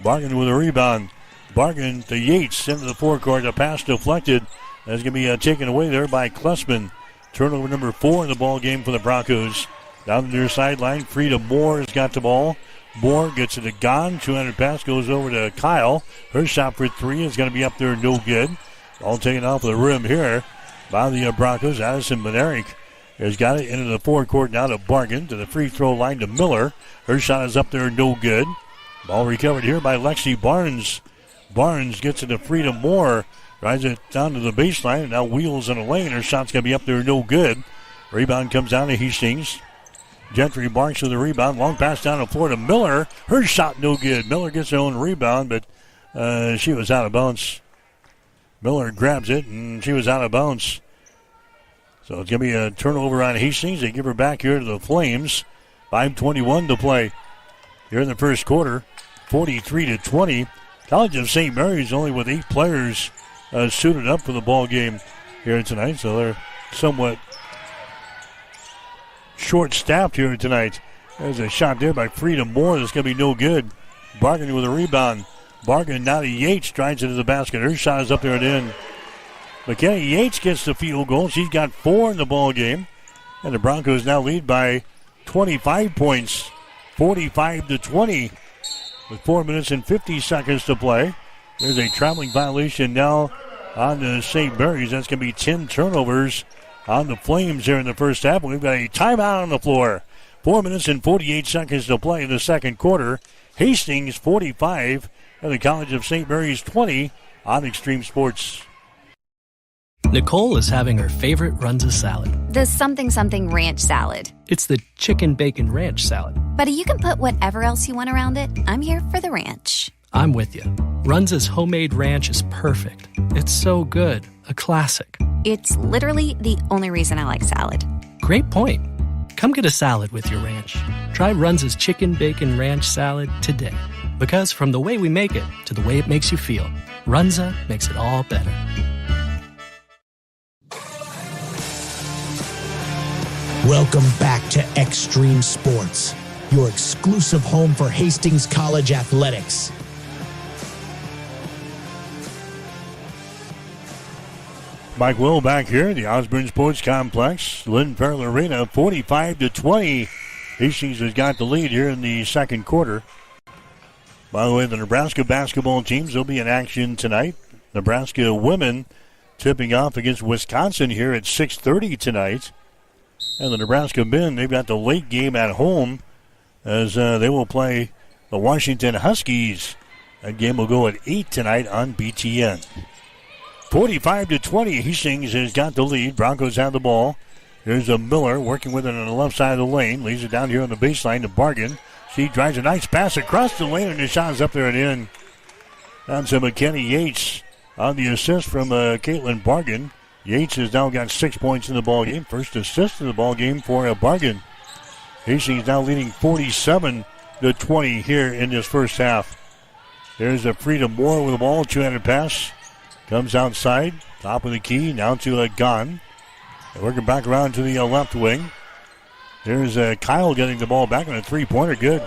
Bargan with a rebound. Bargan to Yates into the forecourt. A pass deflected. That's going to be taken away there by Klessman. Turnover number 4 in the ball game for the Broncos. Down the near sideline, Frida Moore has got the ball. Moore gets it to Gahn. 200 pass goes over to Kyle. Her shot for 3 is going to be up there, no good. All taken off the rim here by the Broncos. Addison Benerick has got it into the forecourt now to Bargan. To the free throw line to Miller. Her shot is up there, no good. Ball recovered here by Lexi Barnes. Barnes gets it to Frida Moore. Drives it down to the baseline and now wheels in a lane. Her shot's going to be up there, no good. Rebound comes down to Hastings. Gentry Barks with the rebound. Long pass down the floor to Miller. Her shot no good. Miller gets her own rebound, but she was out of bounds. Miller grabs it, and she was out of bounds. So it's going to be a turnover on Hastings. They give her back here to the Flames. 5:21 to play here in the first quarter. 43-20. College of St. Mary's only with 8 players suited up for the ball game here tonight, so they're somewhat short-staffed here tonight. There's a shot there by Frida Moore that's going to be no good. Bargan with a rebound. Bargan now to Yates, drives it to the basket. Her shot is up there and in. McKenna Yates gets the field goal. She's got 4 in the ball game, and the Broncos now lead by 25 points, 45-20, with 4 minutes and 50 seconds to play. There's a traveling violation now on the St. Mary's. That's going to be 10 turnovers on the Flames here in the first half. We've got a timeout on the floor. 4 minutes and 48 seconds to play in the second quarter. Hastings 45 and the College of St. Mary's 20 on Extreme Sports. Nicole is having her favorite Runza salad. The something ranch salad. It's the chicken bacon ranch salad. But you can put whatever else you want around it. I'm here for the ranch. I'm with you. Runza's homemade ranch is perfect. It's so good. A classic. It's literally the only reason I like salad. Great point. Come get a salad with your ranch. Try Runza's chicken bacon ranch salad today. Because from the way we make it to the way it makes you feel, Runza makes it all better. Welcome back to Extreme Sports, your exclusive home for Hastings College athletics. Mike Will back here, the Osborne Sports Complex. Lynn Farrell Arena, 45-20. Hastings has got the lead here in the second quarter. By the way, the Nebraska basketball teams will be in action tonight. Nebraska women tipping off against Wisconsin here at 6:30 tonight. And the Nebraska men, they've got the late game at home as they will play the Washington Huskies. That game will go at 8 tonight on BTN. 45-20, Hastings has got the lead. Broncos have the ball. There's a Miller working with it on the left side of the lane. Leaves it down here on the baseline to Bargan. She drives a nice pass across the lane, and the shot is up there and in. Down to McKenna Yates on the assist from Caitlin Bargan. Yates has now got 6 points in the ball game. First assist in the ball game for Bargan. Hastings now leading 47-20 here in this first half. There's a Frida Moore with the ball. 200 pass. Comes outside. Top of the key. Now to Gahn. Working back around to the left wing. There's Kyle getting the ball back on a three-pointer. Good.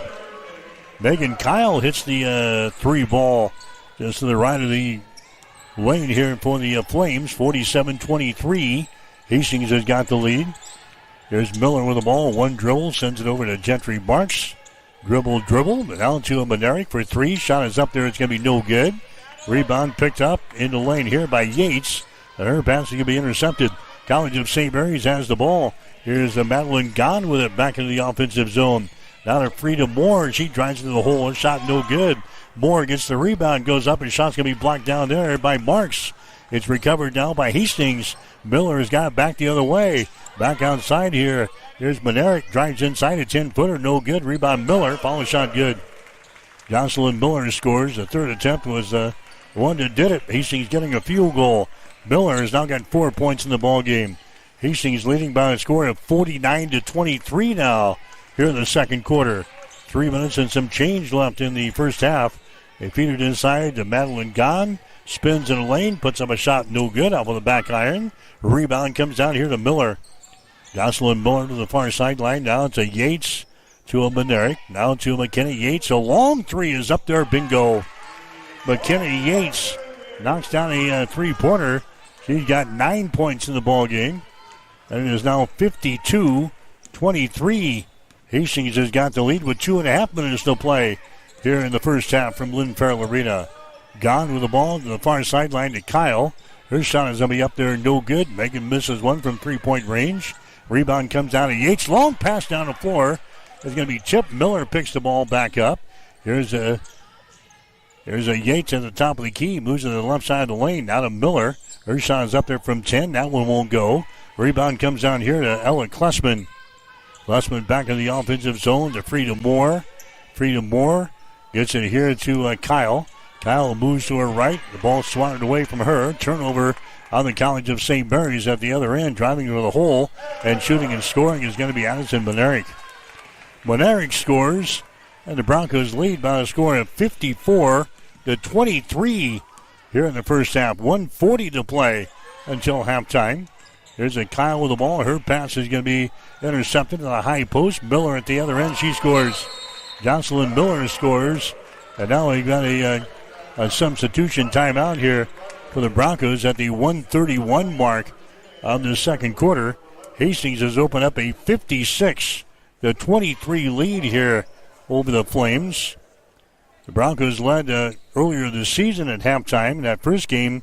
Megan Kyle hits the 3 ball just to the right of the lane here for the Flames. 47-23. Hastings has got the lead. There's Miller with the ball. 1 dribble. Sends it over to Gentry Barks. Dribble. But down to Benerick for 3. Shot is up there. It's going to be no good. Rebound picked up in the lane here by Yates. And her pass is going to be intercepted. College of St. Mary's has the ball. Here's Madeline Gahn with it back into the offensive zone. Now to Frida Moore. She drives into the hole. A shot no good. Moore gets the rebound, goes up, and shot's going to be blocked down there by Marks. It's recovered now by Hastings. Miller has got it back the other way. Back outside here. Here's Monerick. Drives inside a 10-footer. No good. Rebound Miller. Follow shot good. Jocelyn Miller scores. The third attempt was the one that did it. Hastings getting a field goal. Miller has now got 4 points in the ball game. Hastings leading by a score of 49-23 now here in the second quarter. 3 minutes and some change left in the first half. They feed it inside to Madeline Gahn. Spins in a lane, puts up a shot, no good, off with a back iron. Rebound comes down here to Miller. Jocelyn Miller to the far sideline. Now to Yates, to a Monerick. Now to McKenna Yates. A long three is up there, bingo. McKenna Yates knocks down a three-pointer. She's got 9 points in the ball game. And it is now 52-23. Hastings has got the lead with 2.5 minutes to play here in the first half from Lynn Farrell Arena. Gone with the ball to the far sideline to Kyle. Her shot is going to be up there, no good. Megan misses one from three-point range. Rebound comes down to Yates. Long pass down the floor. It's going to be tipped. Miller picks the ball back up. Here's a Yates at the top of the key. Moves to the left side of the lane. Now to Miller. Her shot is up there from 10. That one won't go. Rebound comes down here to Ella Klessman. Klessman back in the offensive zone to Frida Moore. Frida Moore gets it here to Kyle. Kyle moves to her right. The ball swatted away from her. Turnover on the College of St. Mary's at the other end. Driving to the hole and shooting and scoring is going to be Addison Monerick. Monerick scores, and the Broncos lead by a score of 54-23 here in the first half. 1:40 to play until halftime. There's a Kyle with the ball. Her pass is going to be intercepted on a high post. Miller at the other end. She scores. Jocelyn Miller scores. And now we've got a substitution timeout here for the Broncos at the 1:31 mark of the second quarter. Hastings has opened up a 56-23 lead here over the Flames. The Broncos led earlier this season at halftime in that first game,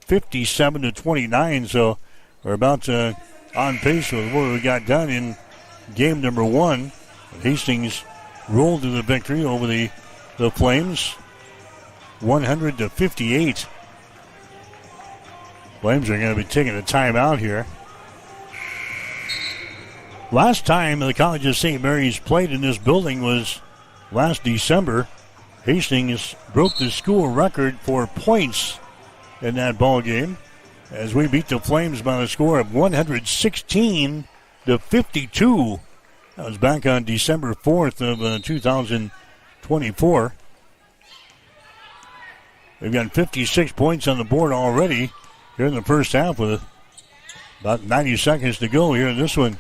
57-29. So we're about on pace with what we got done in game number one. Hastings rolled to the victory over the Flames, 100-58. Flames are going to be taking a timeout here. Last time the College of St. Mary's played in this building was last December. Hastings broke the school record for points in that ball game as we beat the Flames by a score of 116-52. That was back on December 4th of 2024. They've got 56 points on the board already here in the first half with about 90 seconds to go here in this one.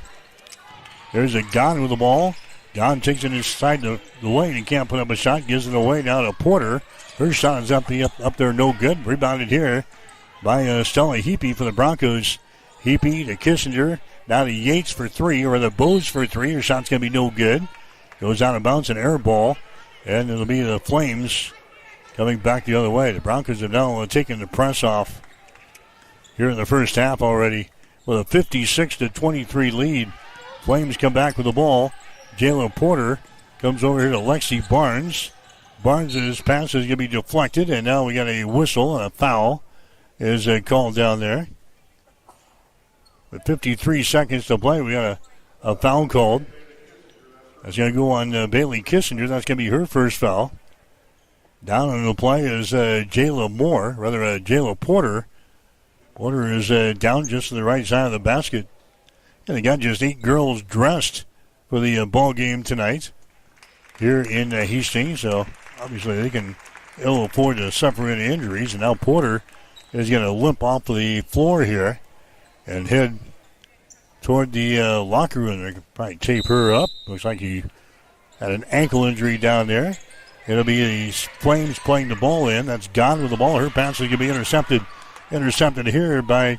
There's a Gahn with the ball. Gahn takes it inside the lane and can't put up a shot. Gives it away now to Porter. Her shot is up there, no good. Rebounded here by Stella Heapy for the Broncos. Heapy to Kissinger. Now to Yates for three, or the Bowes for three. Her shot's going to be no good. Goes out of bounds, an air ball. And it'll be the Flames coming back the other way. The Broncos have now taken the press off here in the first half already with a 56-23 lead. Flames come back with the ball. Jayla Porter comes over here to Lexi Barnes. Barnes' pass is going to be deflected, and now we got a whistle and a foul is called down there. With 53 seconds to play, we got a foul called. That's going to go on Bailey Kissinger. That's going to be her first foul. Down on the play is Jayla Porter. Porter is down just to the right side of the basket. And they got just 8 girls dressed for the ball game tonight here in Hastings. So obviously they can ill afford to suffer any injuries. And now Porter is going to limp off of the floor here and head toward the locker room. They can probably tape her up. Looks like he had an ankle injury down there. It'll be the Flames playing the ball in. That's Gahn with the ball. Her pass is going to be intercepted here by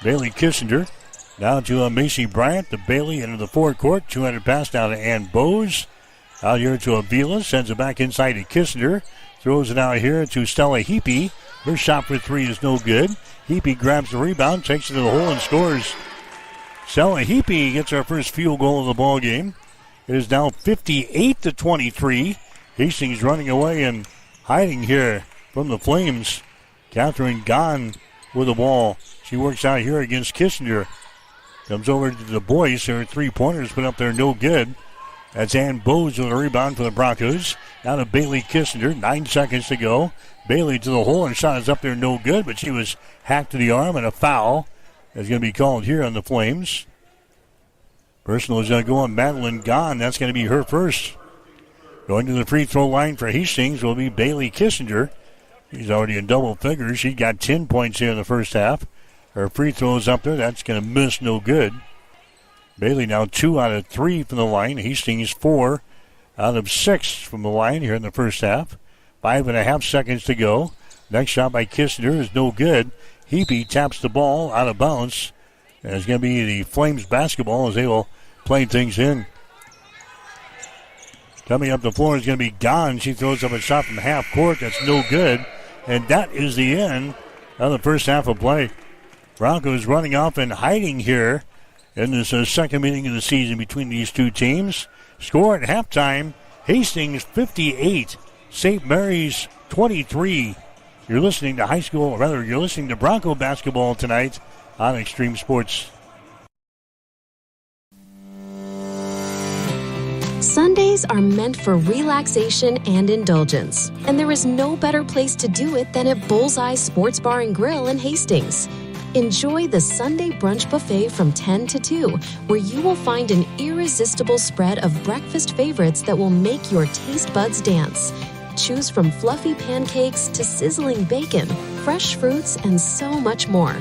Bailey Kissinger. Now to Macy Bryant, to Bailey into the forecourt. 200 pass down to Ann Bowes. Out here to Avila. Sends it back inside to Kissinger. Throws it out here to Stella Heapy. Her shot for three is no good. Heapy grabs the rebound, takes it to the hole, and scores. Stella Heapy gets our first field goal of the ball game. It is now 58-23. Hastings running away and hiding here from the Flames. Catherine Gahn with the ball. She works out here against Kissinger. Comes over to the boys. Her three-pointers put up there no good. That's Ann Bowes with a rebound for the Broncos. Now to Bailey Kissinger. 9 seconds to go. Bailey to the hole, and shot is up there no good, but she was hacked to the arm, and a foul is going to be called here on the Flames. Personal is going to go on Madeline Gahn. That's going to be her first. Going to the free throw line for Hastings will be Bailey Kissinger. She's already in double figures. She got 10 points here in the first half. Her free throw is up there. That's going to miss, no good. Bailey now 2 out of 3 from the line. Hastings 4 out of 6 from the line here in the first half. 5.5 seconds to go. Next shot by Kissinger is no good. Heapy taps the ball out of bounds. And it's going to be the Flames basketball as they will play things in. Coming up the floor is going to be Gahn. She throws up a shot from half court. That's no good. And that is the end of the first half of play. Broncos running off and hiding here in this second meeting of the season between these two teams. Score at halftime, Hastings 58, St. Mary's 23. You're listening to Bronco basketball tonight on Extreme Sports. Sundays are meant for relaxation and indulgence, and there is no better place to do it than at Bullseye Sports Bar and Grill in Hastings. Enjoy the Sunday brunch buffet from 10 to 2, where you will find an irresistible spread of breakfast favorites that will make your taste buds dance. Choose from fluffy pancakes to sizzling bacon, fresh fruits, and so much more.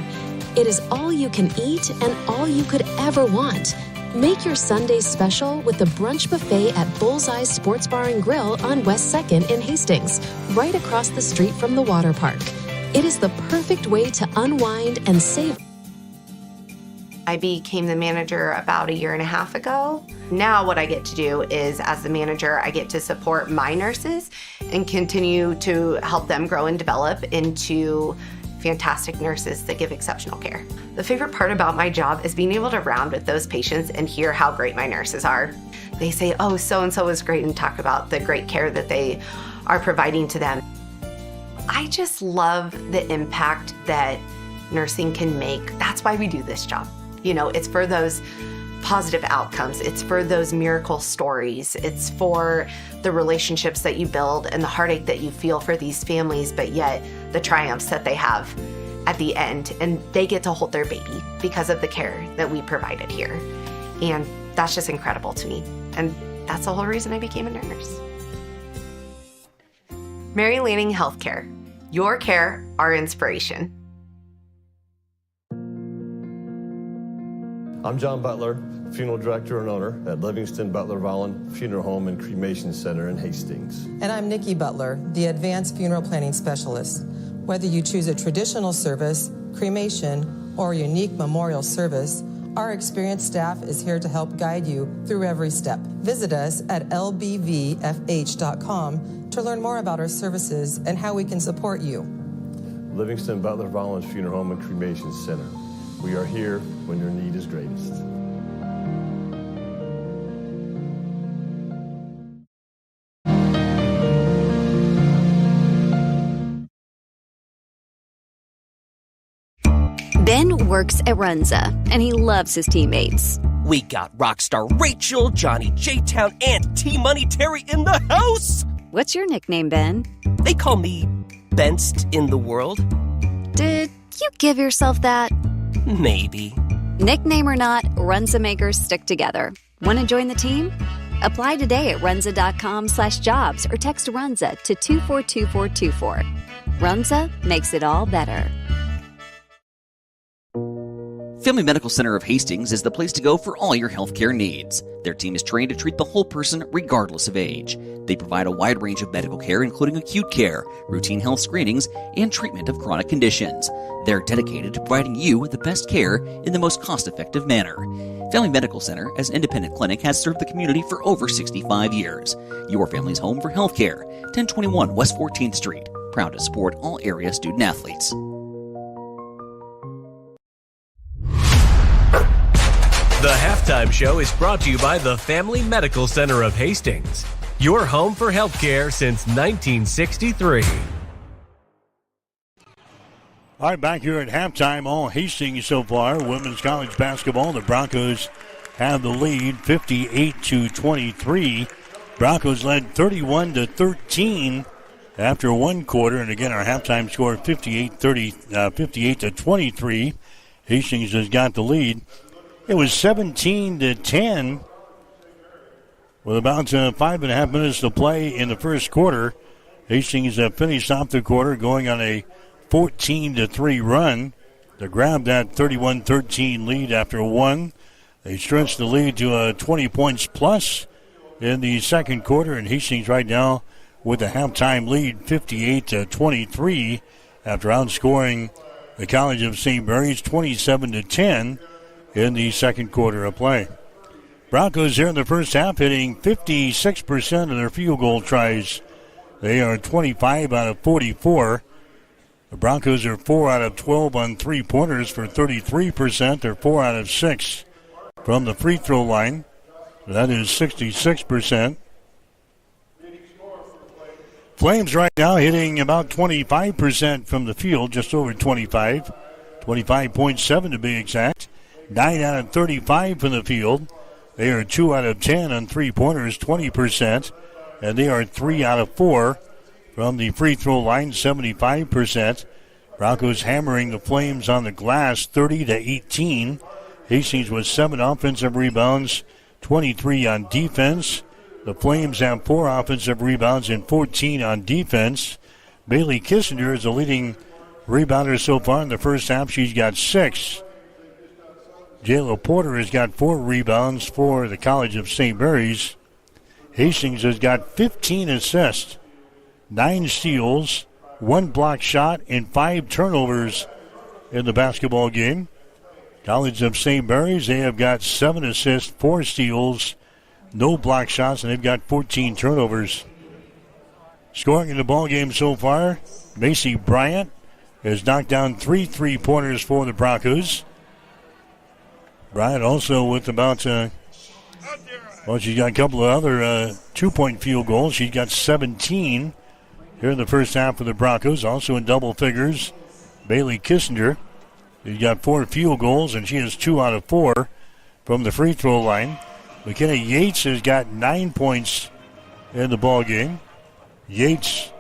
It is all you can eat and all you could ever want. Make your Sundays special with the brunch buffet at Bullseye Sports Bar and Grill on West 2nd in Hastings, right across the street from the water park. It is the perfect way to unwind and save. I became the manager about 1.5 years ago. Now what I get to do is, as the manager, I get to support my nurses and continue to help them grow and develop into fantastic nurses that give exceptional care. The favorite part about my job is being able to round with those patients and hear how great my nurses are. They say, oh, so-and-so is great, and talk about the great care that they are providing to them. I just love the impact that nursing can make. That's why we do this job. You know, it's for those positive outcomes. It's for those miracle stories. It's for the relationships that you build and the heartache that you feel for these families, but yet the triumphs that they have at the end. And they get to hold their baby because of the care that we provided here. And that's just incredible to me. And that's the whole reason I became a nurse. Mary Lanning Healthcare. Your care, our inspiration. I'm John Butler, funeral director and owner at Livingston Butler Vollen Funeral Home and Cremation Center in Hastings. And I'm Nikki Butler, the advanced funeral planning specialist. Whether you choose a traditional service, cremation, or a unique memorial service, our experienced staff is here to help guide you through every step. Visit us at lbvfh.com to learn more about our services and how we can support you. Livingston Butler Vollen Funeral Home and Cremation Center. We are here when your need is greatest. Ben works at Runza, and he loves his teammates. We got Rockstar Rachel, Johnny J-Town, and T-Money Terry in the house! What's your nickname, Ben? They call me Benst in the world. Did you give yourself that? Maybe. Nickname or not, Runza makers stick together. Want to join the team? Apply today at runza.com/jobs or text Runza to 242424. Runza makes it all better. Family Medical Center of Hastings is the place to go for all your healthcare needs. Their team is trained to treat the whole person regardless of age. They provide a wide range of medical care, including acute care, routine health screenings, and treatment of chronic conditions. They're dedicated to providing you with the best care in the most cost-effective manner. Family Medical Center, as an independent clinic, has served the community for over 65 years. Your family's home for healthcare. 1021 West 14th Street. Proud to support all area student athletes. The Halftime Show is brought to you by the Family Medical Center of Hastings, your home for healthcare since 1963. All right, back here at halftime, all Hastings so far. Women's college basketball, the Broncos have the lead 58-23. Broncos led 31-13 after one quarter. And again, our halftime score 58-23. Hastings has got the lead. It was 17-10 with about 5.5 minutes to play in the first quarter. Hastings finished off the quarter going on a 14-3 run to grab that 31-13 lead after one. They stretched the lead to 20 points plus in the second quarter, and Hastings right now with a halftime lead 58-23 after outscoring the College of St. Mary's 27-10 in the second quarter of play. Broncos here in the first half hitting 56% of their field goal tries. They are 25 out of 44. The Broncos are 4 out of 12 on three-pointers for 33%. They're 4 out of 6 from the free throw line. That is 66%. Flames right now hitting about 25% from the field, just over 25. 25.7 to be exact. 9 out of 35 from the field. They are 2 out of 10 on three-pointers, 20%. And they are 3 out of 4 from the free throw line, 75%. Broncos hammering the Flames on the glass, 30-18. Hastings with 7 offensive rebounds, 23 on defense. The Flames have 4 offensive rebounds and 14 on defense. Bailey Kissinger is the leading rebounder so far in the first half. She's got 6. Jayla Porter has got 4 rebounds for the College of St. Mary's. Hastings has got 15 assists, 9 steals, 1 block shot, and 5 turnovers in the basketball game. College of St. Mary's, they have got 7 assists, 4 steals, no block shots, and they've got 14 turnovers. Scoring in the ball game so far, Macy Bryant has knocked down 3 3-pointers for the Broncos. Bryant also with about, she's got a couple of other 2-point field goals. She's got 17 here in the first half for the Broncos. Also in double figures, Bailey Kissinger. She's got 4 field goals, and she has 2 out of 4 from the free throw line. McKenna Yates has got 9 points in the ball game. Yates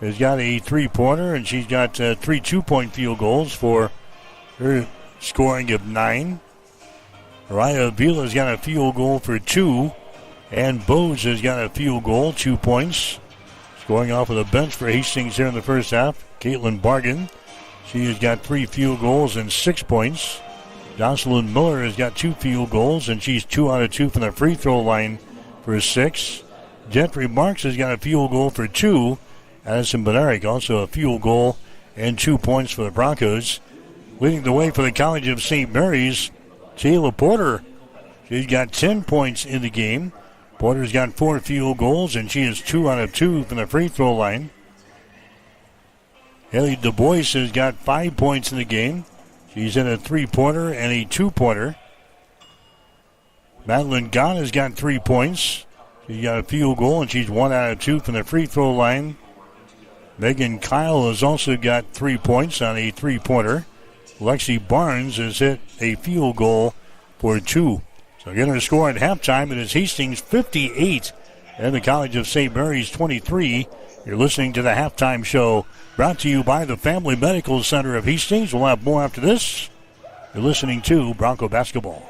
has got a 3-pointer, and she's got 3 2-point field goals for her scoring of 9. Mariah Avila's got a field goal for 2, and Bose has got a field goal, 2 points. Scoring off of the bench for Hastings here in the first half, Caitlin Bargan. She has got 3 field goals and 6 points. Jocelyn Miller has got 2 field goals, and she's 2 out of 2 from the free throw line for 6. Gentry Marks has got a field goal for 2. Addison Bednarik also a field goal and 2 points for the Broncos. Leading the way for the College of St. Mary's, Jayla Porter. She's got 10 points in the game. Porter's got 4 field goals, and she is 2 out of 2 from the free throw line. Haley Du Bois has got 5 points in the game. She's in a 3-pointer and a 2-pointer. Madeline Gott has got 3 points. She's got a field goal, and she's 1 out of 2 from the free throw line. Megan Kyle has also got 3 points on a 3-pointer. Lexi Barnes has hit a field goal for 2. So again, our score at halftime, it is Hastings 58 and the College of St. Mary's 23. You're listening to the Halftime Show, brought to you by the Family Medical Center of Hastings. We'll have more after this. You're listening to Bronco Basketball.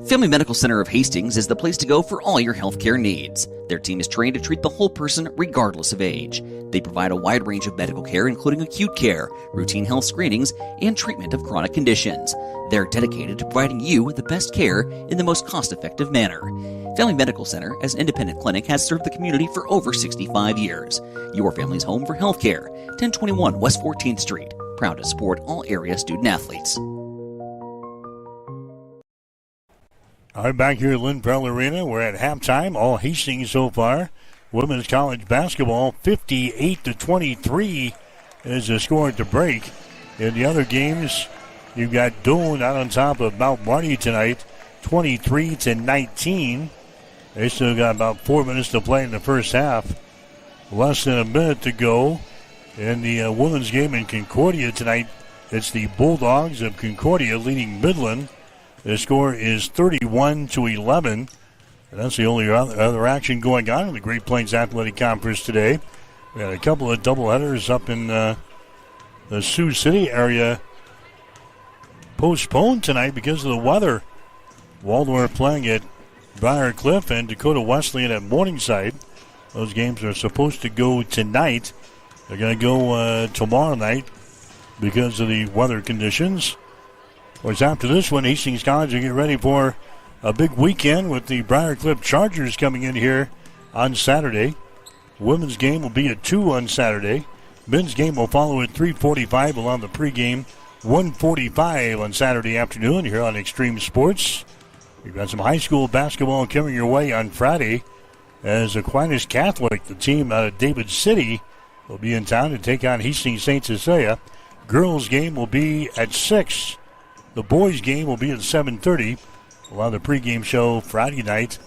Family Medical Center of Hastings is the place to go for all your healthcare needs. Their team is trained to treat the whole person regardless of age. They provide a wide range of medical care, including acute care, routine health screenings, and treatment of chronic conditions. They're dedicated to providing you the best care in the most cost-effective manner. Family Medical Center, as an independent clinic, has served the community for over 65 years. Your family's home for healthcare. 1021 West 14th Street. Proud to support all area student athletes. All right, back here at Lynn Farrell Arena, we're at halftime. All Hastings so far. Women's college basketball, 58-23 is the score at the break. In the other games, you've got Doane out on top of Mount Marty tonight, 23-19. They still got about 4 minutes to play in the first half. Less than a minute to go in the women's game in Concordia tonight. It's the Bulldogs of Concordia leading Midland. The score is 31-11. And that's the only other action going on in the Great Plains Athletic Conference today. We had a couple of doubleheaders up in the Sioux City area postponed tonight because of the weather. Waldorf playing at Briar Cliff and Dakota Wesleyan at Morningside. Those games are supposed to go tonight. They're going to go tomorrow night because of the weather conditions. Of course, after this one, Hastings College will get ready for a big weekend with the Briar Cliff Chargers coming in here on Saturday. Women's game will be at 2 on Saturday. Men's game will follow at 3:45 along the pregame. 1:45 on Saturday afternoon here on Extreme Sports. We've got some high school basketball coming your way on Friday as Aquinas Catholic, the team out of David City, will be in town to take on Hastings St. Cecilia. Girls game will be at 6. The boys game will be at 7:30. We'll have the pregame show Friday night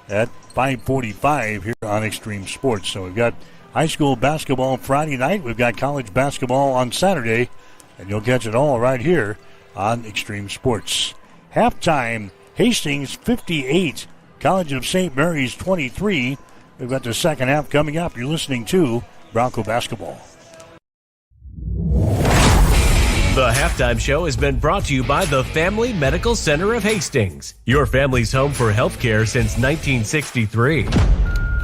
at 5:45 here on Extreme Sports. So we've got high school basketball Friday night. We've got college basketball on Saturday. And you'll catch it all right here on Extreme Sports. Halftime, Hastings 58, College of St. Mary's 23. We've got the second half coming up. You're listening to Bronco Basketball. The halftime show has been brought to you by the Family Medical Center of Hastings, your family's home for healthcare since 1963.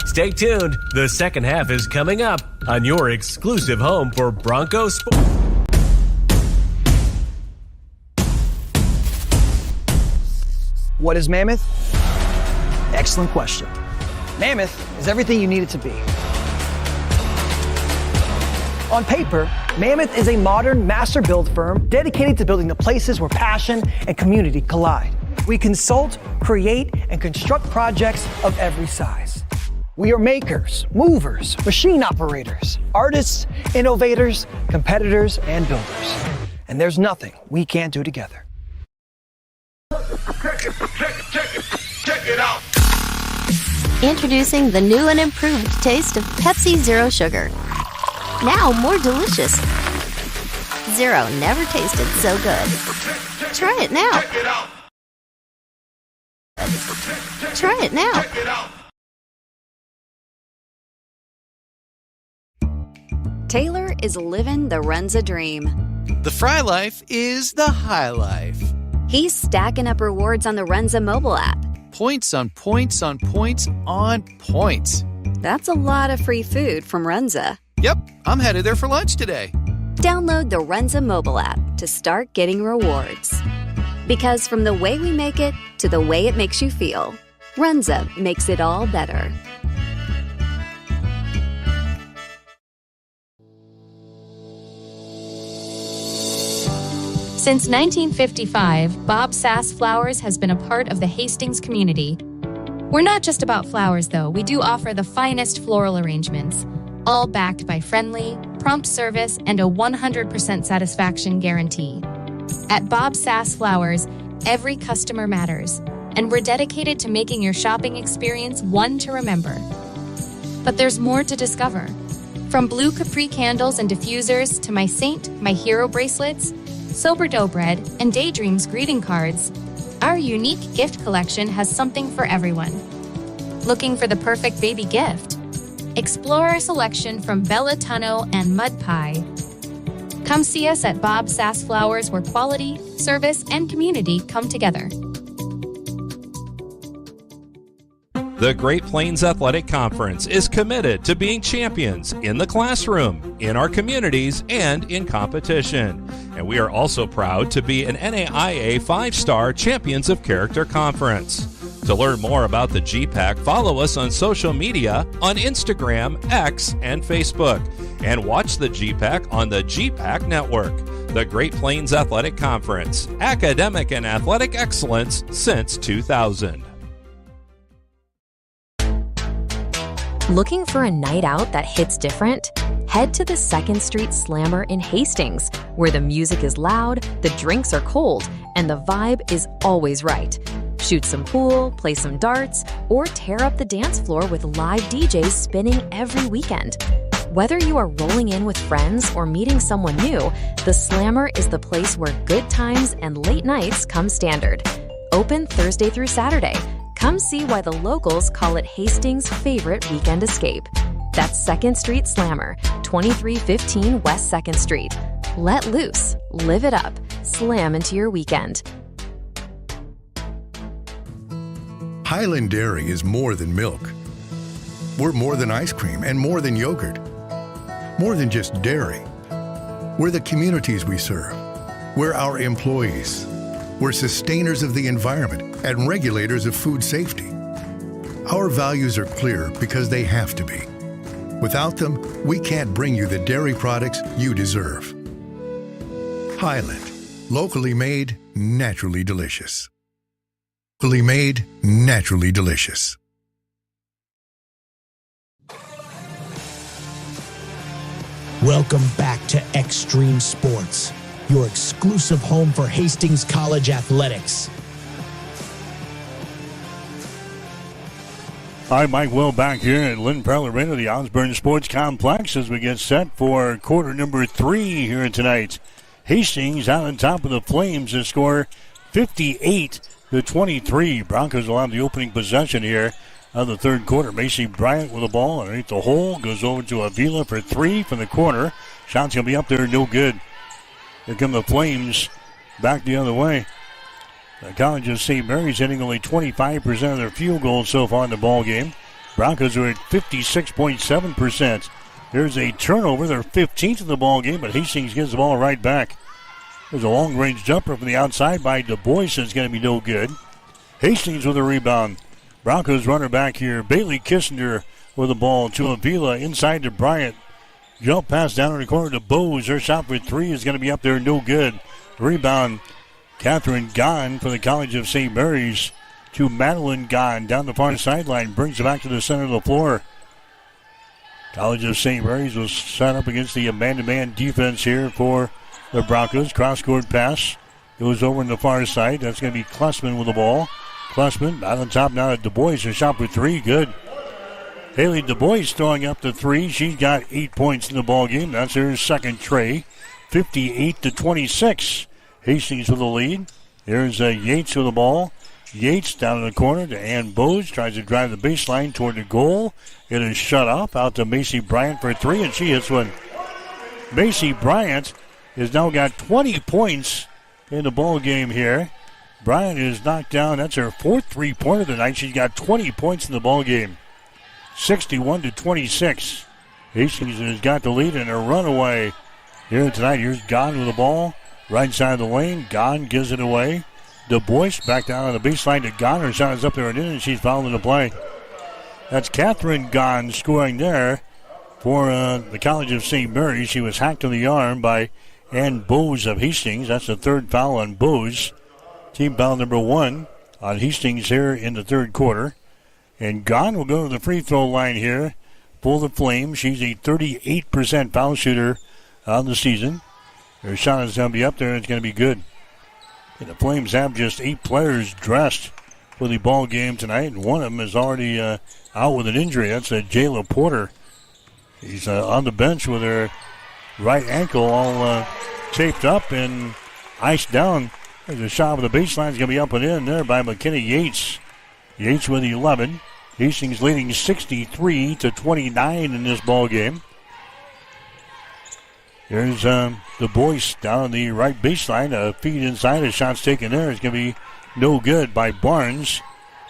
Stay tuned. The second half is coming up on your exclusive home for Bronco Sports. What is Mammoth? Excellent question. Mammoth is everything you need it to be. On paper, Mammoth is a modern master build firm dedicated to building the places where passion and community collide. We consult, create, and construct projects of every size. We are makers, movers, machine operators, artists, innovators, competitors, and builders. And there's nothing we can't do together. Check it out. Introducing the new and improved taste of Pepsi Zero Sugar. Now more delicious. Zero never tasted so good. Try it now. Try it now. Taylor is living the Runza dream. The Fry Life is the high life. He's stacking up rewards on the Runza mobile app. Points on points on points on points. That's a lot of free food from Runza. Yep, I'm headed there for lunch today. Download the Runza mobile app to start getting rewards. Because from the way we make it to the way it makes you feel, Runza makes it all better. Since 1955, Bob Sass Flowers has been a part of the Hastings community. We're not just about flowers, though. We do offer the finest floral arrangements, all backed by friendly, prompt service and a 100% satisfaction guarantee. At Bob Sass Flowers, every customer matters, and we're dedicated to making your shopping experience one to remember. But there's more to discover. From blue Capri candles and diffusers to my saint, my hero bracelets, sober dough bread, and daydreams greeting cards, our unique gift collection has something for everyone. Looking for the perfect baby gift? Explore our selection from Bella Tunno and Mud Pie. Come see us at Bob Sass Flowers, where quality, service, and community come together. The Great Plains Athletic Conference is committed to being champions in the classroom, in our communities, and in competition. And we are also proud to be an NAIA 5-star Champions of Character Conference. To learn more about the GPAC, follow us on social media on Instagram, X, and Facebook. And watch the GPAC on the GPAC Network. The Great Plains Athletic Conference, academic and athletic excellence since 2000. Looking for a night out that hits different? Head to the 2nd Street Slammer in Hastings, where the music is loud, the drinks are cold, and the vibe is always right. Shoot some pool, play some darts, or tear up the dance floor with live DJs spinning every weekend. Whether you are rolling in with friends or meeting someone new, the Slammer is the place where good times and late nights come standard. Open Thursday through Saturday. Come see why the locals call it Hastings' favorite weekend escape. That's 2nd Street Slammer, 2315 West 2nd Street. Let loose, live it up, slam into your weekend. Highland Dairy is more than milk. We're more than ice cream and more than yogurt. More than just dairy. We're the communities we serve. We're our employees. We're sustainers of the environment and regulators of food safety. Our values are clear because they have to be. Without them, we can't bring you the dairy products you deserve. Highland, locally made, naturally delicious. Locally made, naturally delicious. Welcome back to Extreme Sports, your exclusive home for Hastings College athletics. Hi, Mike Will back here at Lynn Pearl Arena, the Osborne Sports Complex, as we get set for quarter number 3 here tonight. Hastings out on top of the Flames to score 58-23. Broncos will have the opening possession here of the third quarter. Macy Bryant with the ball underneath the hole. Goes over to Avila for 3 from the corner. Shot's going to be up there, no good. Here come the Flames back the other way. The College of St. Mary's hitting only 25% of their field goals so far in the ball game. Broncos are at 56.7%. There's a turnover. They're 15th in the ball game, but Hastings gives the ball right back. There's a long-range jumper from the outside by Du Bois. It's going to be no good. Hastings with a rebound. Broncos runner back here. Bailey Kissinger with the ball to Avila inside to Bryant. Jump pass down in the corner to Bose. Her shot for 3 is going to be up there, no good. Rebound, Catherine Gahn for the College of St. Mary's to Madeline Gahn down the far sideline. Brings it back to the center of the floor. College of St. Mary's was set up against the man-to-man defense here for the Broncos. Cross-court pass goes over in the far side. That's going to be Klessman with the ball. Klessman out on top now at Du Bois. Her shot for 3, good. Haley Du Bois throwing up the 3. She's got 8 points in the ball game. That's her second tray. 58-26. Hastings with the lead. Here's Yates with the ball. Yates down in the corner to Ann Bose. Tries to drive the baseline toward the goal. It is shut off. Out to Macy Bryant for 3, and she hits one. Macy Bryant has now got 20 points in the ball game here. Bryant is knocked down. That's her 4th three-pointer tonight. She's got 20 points in the ball game. 61-26. Hastings has got the lead in a runaway here tonight. Here's Gahn with the ball. Right side of the lane. Gahn gives it away. Du Bois back down on the baseline to Gahn. Her shot is up there and in, and she's fouling the play. That's Catherine Gahn scoring there for the College of St. Mary's. She was hacked in the arm by Ann Bose of Hastings. That's the 3rd foul on Bose. Team foul number 1 on Hastings here in the third quarter. And Gahn will go to the free throw line here for the Flames. She's a 38% foul shooter on the season. Her shot is going to be up there, and it's going to be good. And the Flames have just 8 players dressed for the ball game tonight, and one of them is already out with an injury. That's Jayla Porter. He's on the bench with her right ankle all taped up and iced down. There's a shot with the baseline. It's going to be up and in there by McKinney Yates. Yates with 11. Hastings leading 63-29 in this ball game. Here's Du Bois down on the right baseline. A feed inside. A shot's taken there. It's going to be no good by Barnes.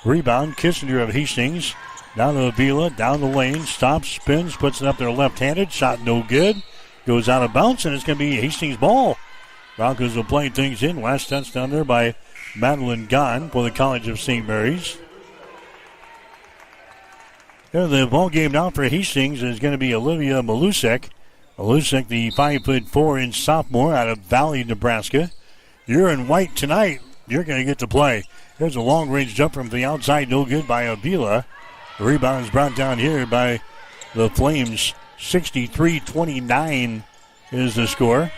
Rebound, Kissinger of Hastings. Down to Avila, down the lane. Stops, spins, puts it up there left-handed. Shot no good. Goes out of bounds, and it's going to be Hastings' ball. Broncos will play things in. Last touchdown there by Madeline Gahn for the College of St. Mary's. The ball game now for Hastings is going to be Olivia Malusek Malusik, the 5'4" sophomore out of Valley, Nebraska. You're in white tonight. You're going to get to play. There's a long-range jump from the outside. No good by Avila. The rebound is brought down here by the Flames. 63-29 is the score.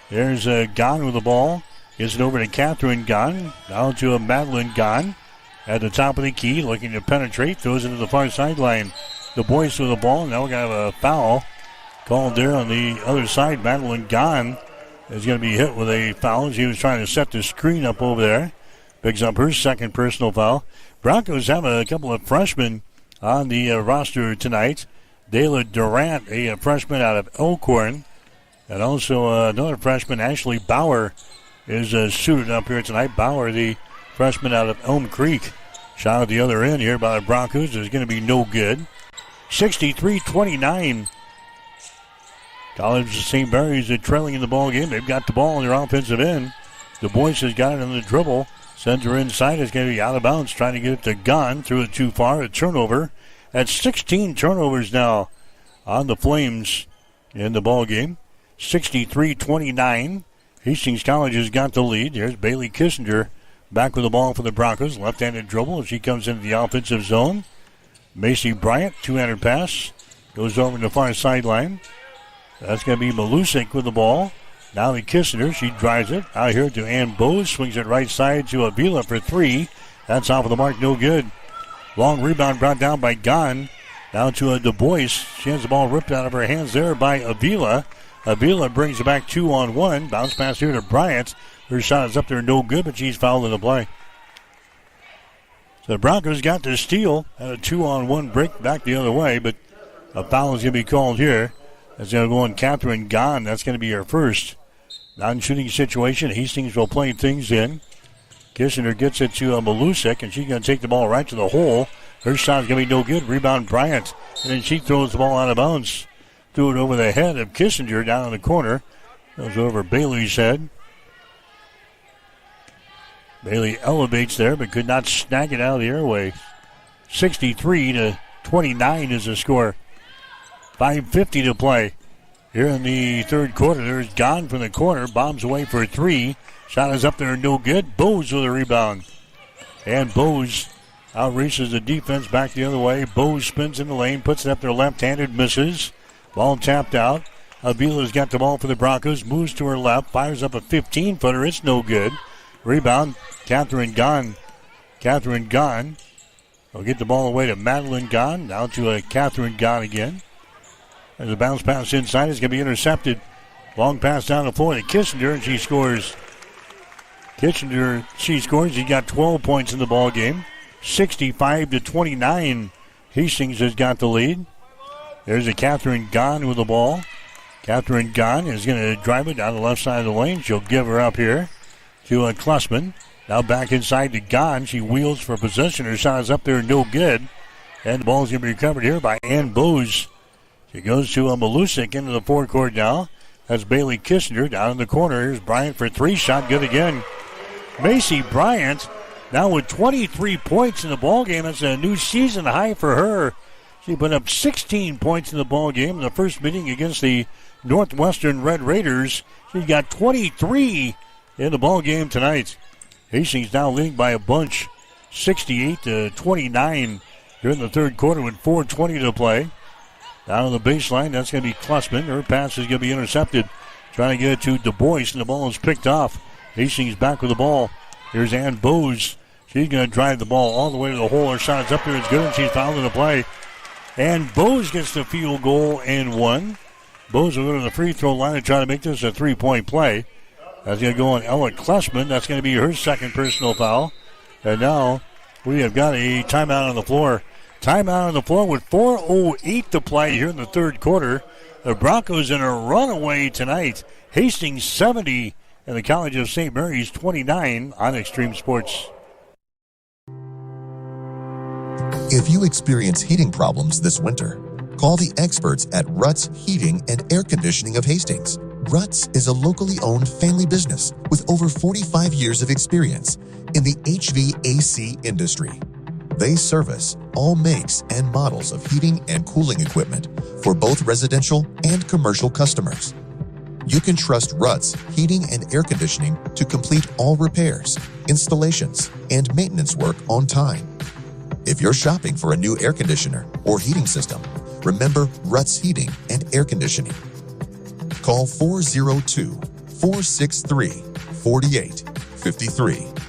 There's Gahn with the ball. Gets it over to Catherine Gahn. Down to Madeline Gahn. At the top of the key, looking to penetrate. Throws it to the far sideline. The boys with the ball. Now we're going to have a foul called there on the other side. Madeline Gahn is going to be hit with a foul. She was trying to set the screen up over there. Picks up her second personal foul. Broncos have a couple of freshmen on the roster tonight. Dayla Durant, a freshman out of Elkhorn. And also another freshman, Ashley Bauer, is suited up here tonight. Bauer, the freshman out of Elm Creek. Shot at the other end here by the Broncos is going to be no good. 63-29. College of St. Mary's are trailing in the ball game. They've got the ball on their offensive end. Du Bois has got it on the dribble. Sends her inside. It's going to be out of bounds. Trying to get it to Gahn. Threw it too far. A turnover. That's 16 turnovers now on the Flames in the ball game. 63-29. Hastings College has got the lead. There's Bailey Kissinger back with the ball for the Broncos. Left-handed dribble as she comes into the offensive zone. Macy Bryant, two-handed pass. Goes over to the far sideline. That's going to be Malusik with the ball. Now the Kissinger, she drives it. Out here to Ann Bose. Swings it right side to Avila for three. That's off of the mark, no good. Long rebound brought down by Gahn. Down to Du Bois. She has the ball ripped out of her hands there by Avila. Avila brings it back 2-on-1. Bounce pass here to Bryant. Her shot is up there, no good, but she's fouled in the play. So the Broncos got the steal. Had a 2-on-1 break back the other way, but a foul is going to be called here. That's going to go on Catherine Gahn. That's going to be her first non-shooting situation. Hastings will play things in. Kissinger gets it to Malusik, and she's going to take the ball right to the hole. Her shot is going to be no good. Rebound Bryant. And then she throws the ball out of bounds. Threw it over the head of Kissinger down in the corner. Goes over Bailey's head. Bailey elevates there, but could not snag it out of the airway. 63-29 is the score. 5:50 to play. Here in the third quarter, there's Gahn from the corner. Bombs away for three. Shot is up there, no good. Bose with a rebound. And Bose outreaches the defense back the other way. Bose spins in the lane, puts it up there left-handed, misses. Ball tapped out. Avila's got the ball for the Broncos. Moves to her left, fires up a 15-footer. It's no good. Rebound, Catherine Gahn. Catherine Gahn will get the ball away to Madeline Gahn. Now to a Catherine Gahn again. There's a bounce pass inside. It's going to be intercepted. Long pass down the floor to Kissinger, and she scores. Kissinger, she scores. He got 12 points in the ball game. 65-29. Hastings has got the lead. There's a Catherine Gahn with the ball. Catherine Gahn is going to drive it down the left side of the lane. She'll give her up here to Klussman. Now back inside to Gahn. She wheels for possession. Her shot is up there, no good. And the ball is going to be recovered here by Ann Bose. She goes to Malusik into the forecourt now. That's Bailey Kissinger down in the corner. Here's Bryant for three. Shot good again. Macy Bryant now with 23 points in the ballgame. That's a new season high for her. She put up 16 points in the ballgame in the first meeting against the Northwestern Red Raiders. She got 23 in the ballgame tonight. Hastings now leading by a bunch, 68-29 during the third quarter with 4:20 to play. Down on the baseline, that's going to be Klussman. Her pass is going to be intercepted. Trying to get it to Du Bois, and the ball is picked off. Hastings back with the ball. Here's Ann Bose. She's going to drive the ball all the way to the hole. Her shot is up there. It's good, and she's fouled in the play. And Bose gets the field goal and one. Bose will go to the free throw line and try to make this a three-point play. That's going to go on Ella Klussman. That's going to be her second personal foul. And now we have got a timeout on the floor. Timeout on the floor with 4:08 to play here in the third quarter. The Broncos in a runaway tonight. Hastings 70 and the College of St. Mary's 29 on Extreme Sports. If you experience heating problems this winter, call the experts at Ruts Heating and Air Conditioning of Hastings. Ruts is a locally owned family business with over 45 years of experience in the HVAC industry. They service all makes and models of heating and cooling equipment for both residential and commercial customers. You can trust Ruts Heating and Air Conditioning to complete all repairs, installations, and maintenance work on time. If you're shopping for a new air conditioner or heating system, remember Ruts Heating and Air Conditioning. Call 402-463-4853.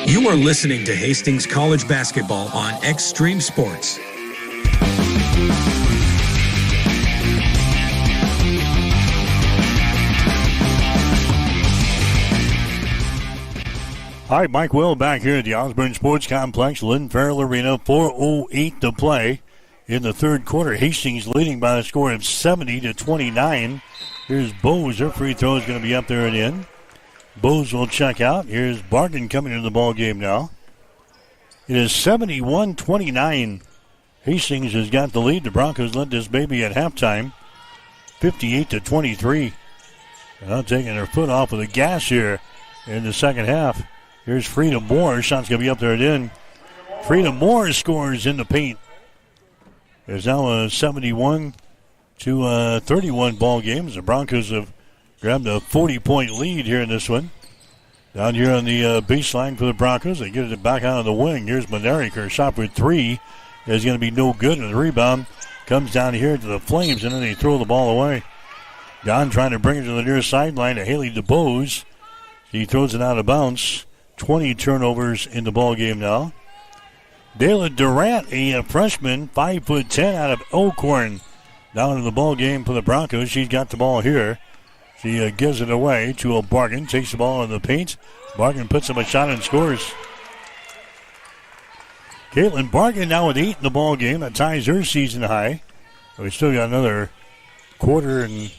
You are listening to Hastings College Basketball on Extreme Sports. All right, Mike Will back here at the Osborne Sports Complex, Lynn Farrell Arena. 4:08 to play in the third quarter. Hastings leading by a score of 70-29. Here's Bose. Her free throw is going to be up there and in. Bose will check out. Here's Bargan coming into the ball game now. It is 71-29. Hastings has got the lead. The Broncos led this baby at halftime, 58-23. Not taking their foot off of the gas here in the second half. Here's Freedom Moore. Shot's going to be up there and in. Freedom Moore scores in the paint. It's now a 71-31 ball game. The Broncos have grabbed a 40-point lead here in this one. Down here on the baseline for the Broncos. They get it back out of the wing. Here's Monerick. Her shot for three is going to be no good. And the rebound comes down here to the Flames, and then they throw the ball away. Don trying to bring it to the near sideline to Haley DeBose. She throws it out of bounds. 20 turnovers in the ball game now. Dayla Durant, a freshman, 5'10" out of Elkhorn, down in the ball game for the Broncos. She's got the ball here. She gives it away to a Bargan. Takes the ball in the paint. Bargan puts up a shot and scores. Caitlin Bargan now with 8 in the ball game. That ties her season high. We still got another quarter and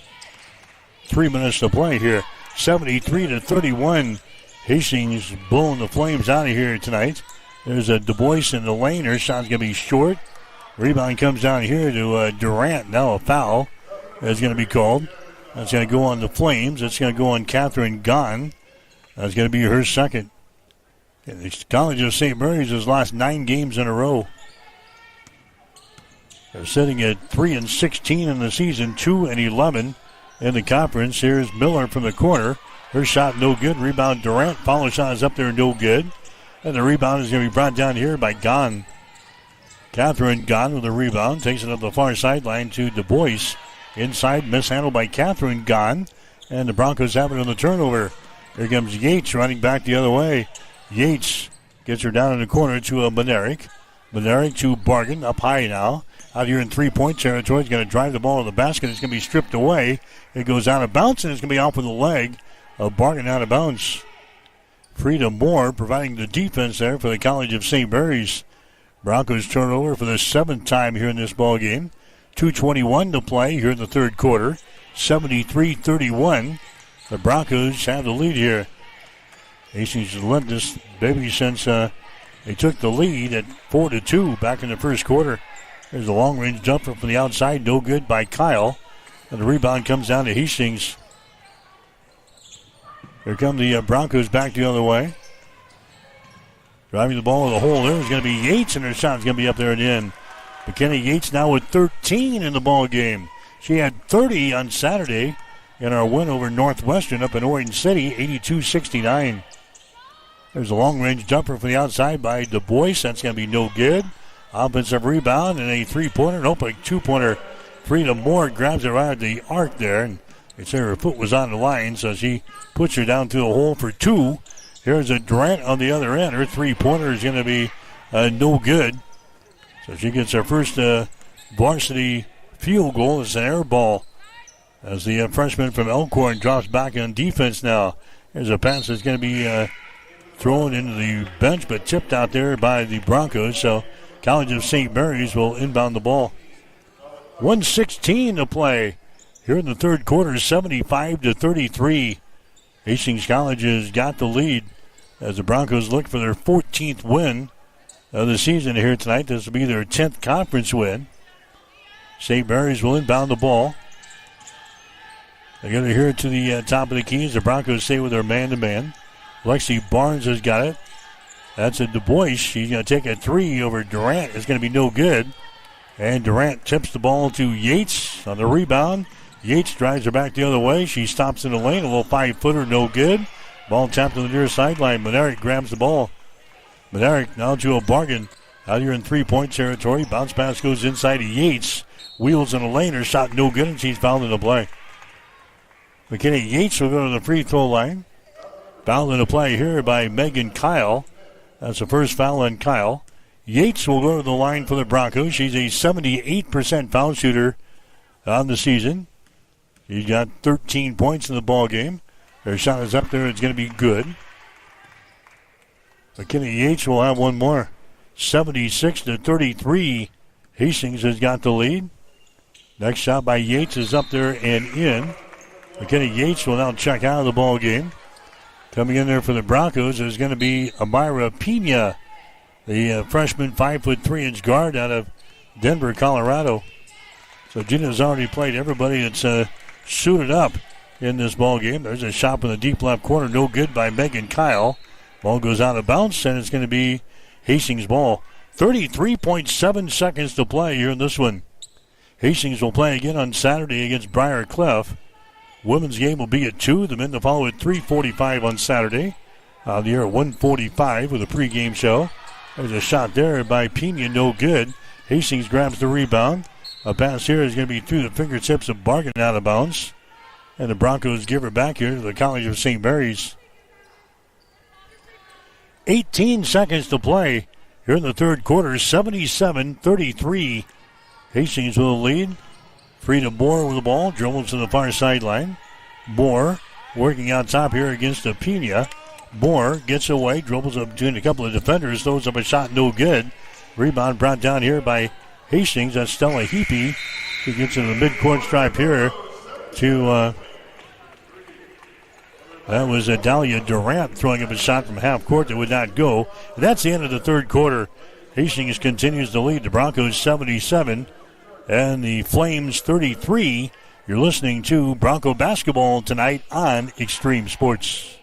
3 minutes to play here. 73-31. Hastings blowing the Flames out of here tonight. There's a Du Bois in the lane. Her shot's going to be short. Rebound comes down here to Durant. Now a foul is going to be called. That's going to go on the Flames. That's going to go on Catherine Gahn. That's going to be her second. And the College of St. Mary's has lost 9 games in a row. They're sitting at 3-16 in the season, 2-11 in the conference. Here's Miller from the corner. Her shot no good. Rebound Durant. Follow shot is up there, no good. And the rebound is going to be brought down here by Gahn. Catherine Gahn with the rebound. Takes it up the far sideline to Du Bois. Inside, mishandled by Catherine Gahn. And the Broncos have it on the turnover. Here comes Yates running back the other way. Yates gets her down in the corner to a Monerick. Monerick to Bargan, up high now. Out here in three-point territory. He's going to drive the ball to the basket. It's going to be stripped away. It goes out of bounds, and it's going to be off with the leg. A Bargan out of bounds. Freedom Moore providing the defense there for the College of St. Mary's. Broncos turnover for the 7th time here in this ball game. 2:21 to play here in the third quarter. 73-31. The Broncos have the lead here. Hastings has led this baby since they took the lead at 4-2 back in the first quarter. There's a long-range jumper from the outside. No good by Kyle. And the rebound comes down to Hastings. Here come the Broncos back the other way. Driving the ball to the hole there is going to be Yates, and her shot is going to be up there and in. McKenna Yates now with 13 in the ball game. She had 30 on Saturday in our win over Northwestern up in Orange City, 82-69. There's a long-range jumper from the outside by Du Bois. That's going to be no good. Offensive rebound and a three-pointer. Nope, a two-pointer. Freedom Moore grabs it right at the arc there, and they say her foot was on the line, so she puts her down to the hole for 2. Here's a Durant on the other end. Her three-pointer is going to be no good. So she gets her first varsity field goal. It's an air ball as the freshman from Elkhorn drops back on defense now. There's a pass that's going to be thrown into the bench, but tipped out there by the Broncos. So College of St. Mary's will inbound the ball. 1:16 to play here in the third quarter, 75-33. Hastings College has got the lead as the Broncos look for their 14th win of the season here tonight. This will be their 10th conference win. St. Mary's will inbound the ball. They're going to hear it to the top of the key as the Broncos stay with their man-to-man. Lexi Barnes has got it. That's a Du Bois. She's going to take a three over Durant. It's going to be no good. And Durant tips the ball to Yates on the rebound. Yates drives her back the other way. She stops in the lane. A little 5-footer, no good. Ball tapped on the near sideline. Monerick grabs the ball. Monerick now to a bargain. Out here in three-point territory. Bounce pass goes inside to Yates. Wheels in the lane. Her shot no good, and she's fouled in the play. McKinney Yates will go to the free throw line. Foul in the play here by Megan Kyle. That's the first foul on Kyle. Yates will go to the line for the Broncos. She's a 78% foul shooter on the season. She's got 13 points in the ball game. Her shot is up there. It's going to be good. McKinney Yates will have one more. 76-33. Hastings has got the lead. Next shot by Yates is up there and in. McKinney Yates will now check out of the ball game. Coming in there for the Broncos is going to be Amira Pena, the freshman 5'3" guard out of Denver, Colorado. So Gina's already played everybody that's suited up in this ball game. There's a shot in the deep left corner, no good by Megan Kyle. Ball goes out of bounds, and it's going to be Hastings' ball. 33.7 seconds to play here in this one. Hastings will play again on Saturday against Briar Clef. Women's game will be at 2. The men to follow at 3:45 on Saturday. The air at 1:45 with a pregame show. There's a shot there by Pena, no good. Hastings grabs the rebound. A pass here is going to be through the fingertips of Bargan out of bounds. And the Broncos give her back here to the College of St. Mary's. 18 seconds to play here in the third quarter. 77-33. Hastings with a lead. Frida Moore with the ball. Dribbles to the far sideline. Moore working on top here against Pena. Moore gets away. Dribbles up between a couple of defenders. Throws up a shot. No good. Rebound brought down here by Hastings. That's Stella Heapy. She gets in the midcourt stripe here to... that was Dahlia Durant throwing up a shot from half court that would not go. And that's the end of the third quarter. Hastings continues to lead. The Broncos 77 and the Flames 33. You're listening to Bronco basketball tonight on Extreme Sports.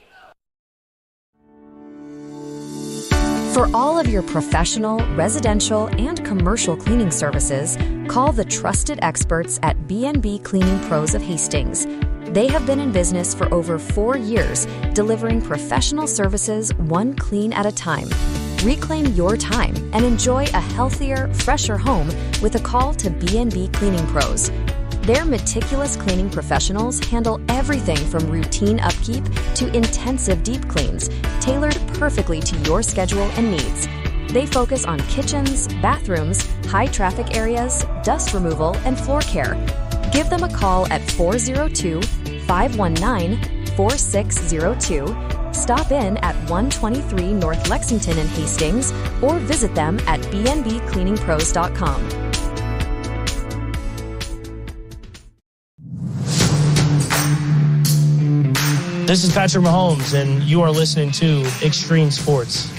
For all of your professional, residential, and commercial cleaning services, call the trusted experts at B&B Cleaning Pros of Hastings. They have been in business for over 4 years, delivering professional services one clean at a time. Reclaim your time and enjoy a healthier, fresher home with a call to B&B Cleaning Pros. Their meticulous cleaning professionals handle everything from routine upkeep to intensive deep cleans, tailored perfectly to your schedule and needs. They focus on kitchens, bathrooms, high traffic areas, dust removal, and floor care. Give them a call at 402-519-4602. Stop in at 123 North Lexington in Hastings or visit them at bnbcleaningpros.com. This is Patrick Mahomes, and you are listening to Extreme Sports.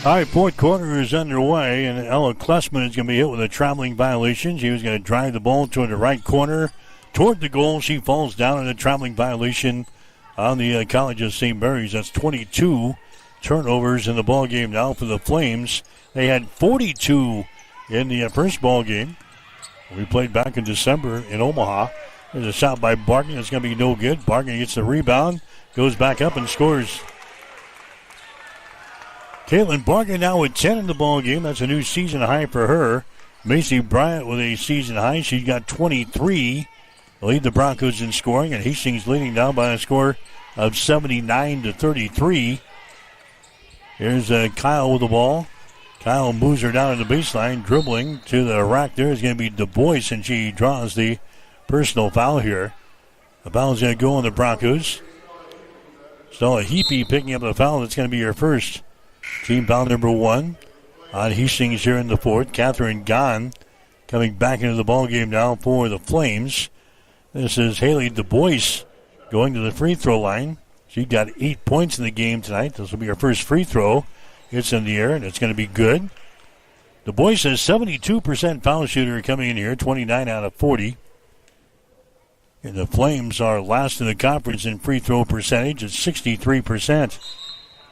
All right, fourth quarter is underway, and Ella Klessman is going to be hit with a traveling violation. She was going to drive the ball toward the right corner, toward the goal. She falls down in a traveling violation on the College of St. Mary's. That's 22 turnovers in the ball game now for the Flames. They had 42 in the first ball game. We played back in December in Omaha. There's a shot by Bargan. It's going to be no good. Bargan gets the rebound, goes back up and scores. Caitlin Bargan now with 10 in the ball game. That's a new season high for her. Macy Bryant with a season high. She's got 23. Lead the Broncos in scoring, and Hastings leading now by a score of 79-33. Here's Kyle with the ball. Kyle moves her down to the baseline, dribbling to the rack. There is going to be Du Bois, and she draws the personal foul here. The foul is going to go on the Broncos. Stella Heapy picking up the foul. That's going to be her first. Team foul number 1 on Hastings here in the fourth. Catherine Gahn coming back into the ball game now for the Flames. This is Haley Du Bois going to the free throw line. She got 8 points in the game tonight. This will be her first free throw. It's in the air, and it's going to be good. Du Bois is 72% foul shooter coming in here, 29 out of 40. And the Flames are last in the conference in free throw percentage at 63%.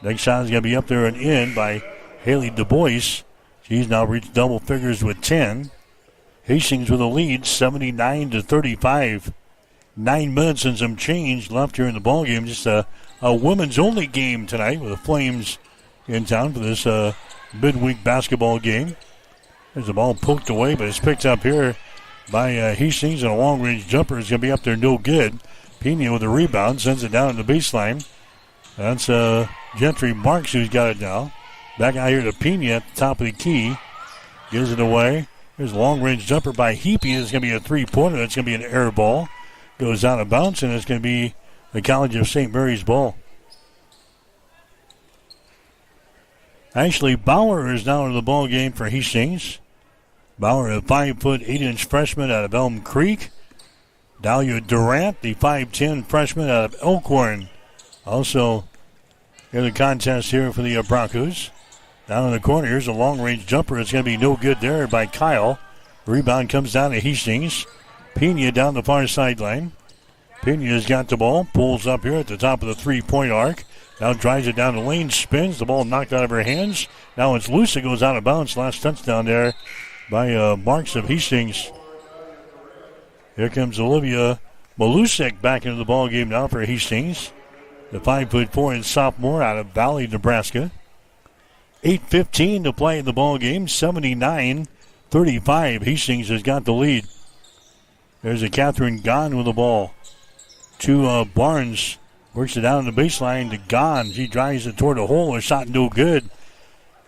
Next shot is going to be up there and in by Haley Du Bois. She's now reached double figures with 10. Hastings with a lead, 79-35. 9 minutes and some change left here in the ballgame. Just a women's only game tonight with the Flames in town for this midweek basketball game. There's the ball poked away, but it's picked up here by Hastings, and a long-range jumper is going to be up there no good. Pena with the rebound, sends it down to the baseline. That's Gentry Marks who's got it now. Back out here to Pena at the top of the key. Gives it away. There's a long-range jumper by Heapy. It's going to be a three-pointer. It's going to be an air ball. Goes out of bounds, and it's going to be the College of St. Mary's ball. Ashley Bauer is now in the ball game for Hastings. Bauer, a 5'8" freshman out of Elm Creek. Dahlia Durant, the 5'10" freshman out of Elkhorn. Also in the contest here for the Broncos. Down in the corner, here's a long-range jumper. It's going to be no good there by Kyle. Rebound comes down to Hastings. Pena down the far sideline. Pena's got the ball, pulls up here at the top of the three-point arc. Now drives it down the lane, spins. The ball knocked out of her hands. Now it's loose. It goes out of bounds. Last touchdown there by Marks of Hastings. Here comes Olivia Malusek back into the ball game now for Hastings. The 5'4" sophomore out of Valley, Nebraska. 8:15 to play in the ball game. 79-35. Hastings has got the lead. There's a Catherine Gahn with the ball. To Barnes. Works it down the baseline to Gahn. She drives it toward the hole. A shot no good.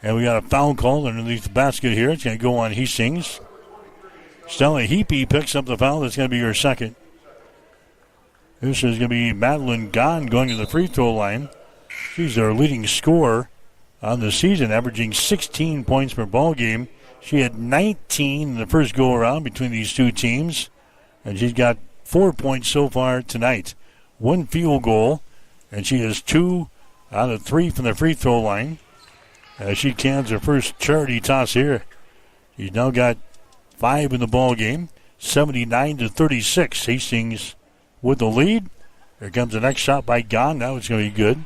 And we got a foul call underneath the basket here. It's going to go on Hastings. Stella Heapy picks up the foul. That's going to be her second. This is going to be Madeline Gahn going to the free throw line. She's their leading scorer on the season, averaging 16 points per ball game. She had 19 in the first go-around between these two teams. And she's got 4 points so far tonight. 1 field goal, and she has 2 out of 3 from the free throw line. She cans her first charity toss here. She's now got 5 in the ball game. 79-36. Hastings with the lead. Here comes the next shot by Gahn. Now it's going to be good.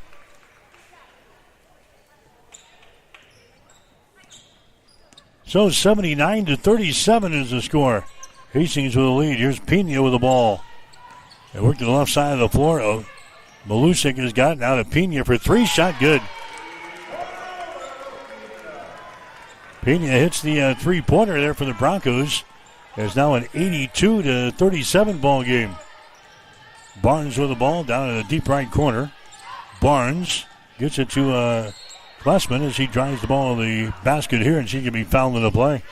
So 79-37 is the score. Hastings with the lead. Here's Pena with the ball. They work to the left side of the floor. Malusik has got it now to Pena for 3. Shot good. Pena hits the three-pointer there for the Broncos. It's now an 82-37 ball game. Barnes with the ball down in the deep right corner. Barnes gets it to Klessman as he drives the ball to the basket here, and she can be fouled in the play.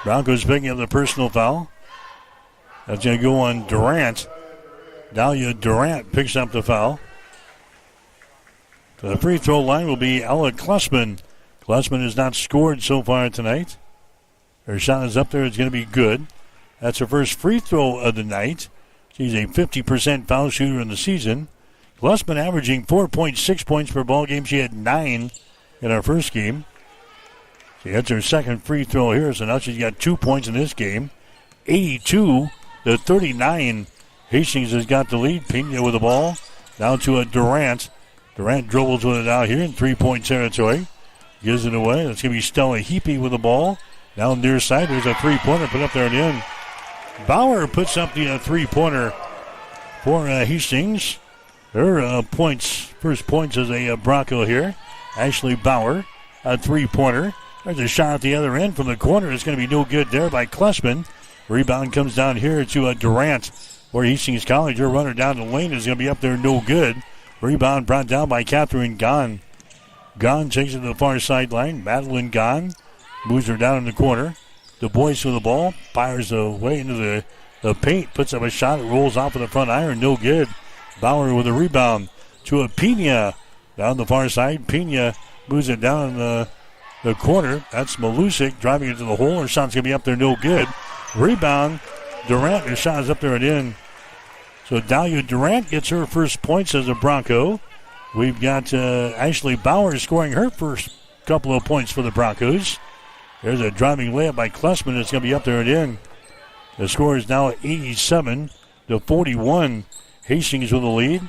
Broncos picking up the personal foul. That's going to go on Durant. Dahlia Durant picks up the foul. To the free throw line will be Ella Klessman. Klessman has not scored so far tonight. Her shot is up there. It's going to be good. That's her first free throw of the night. She's a 50% foul shooter in the season. Klessman averaging 4.6 points per ball game. She had 9 in her first game. She hits her second free throw here, so now she's got 2 points in this game. 82-39. Hastings has got the lead. Pena with the ball. Down to a Durant. Durant dribbles with it out here in three-point territory. Gives it away. That's going to be Stella Heapy with the ball. Down near side, there's a three-pointer put up there and in. Bauer puts up the three-pointer for Hastings. Her first points as a Bronco here. Ashley Bauer, a three-pointer. There's a shot at the other end from the corner. It's going to be no good there by Klessman. Rebound comes down here to Durant for Hastings College. Her runner down the lane is going to be up there, no good. Rebound brought down by Catherine Gahn. Gahn takes it to the far sideline. Madeline Gahn moves her down in the corner. Du Bois with the ball. Fires away into the paint. Puts up a shot. It rolls off of the front iron. No good. Bauer with a rebound to a Pena. Down the far side. Pena moves it down in the corner. That's Malusik driving it to the hole. Her shot's going to be up there. No good. Rebound. Durant. Her shot is up there and in. So Dahlia Durant gets her first points as a Bronco. We've got Ashley Bauer scoring her first couple of points for the Broncos. There's a driving layup by Klessman. It's going to be up there and in. The score is now 87-41. Hastings with the lead.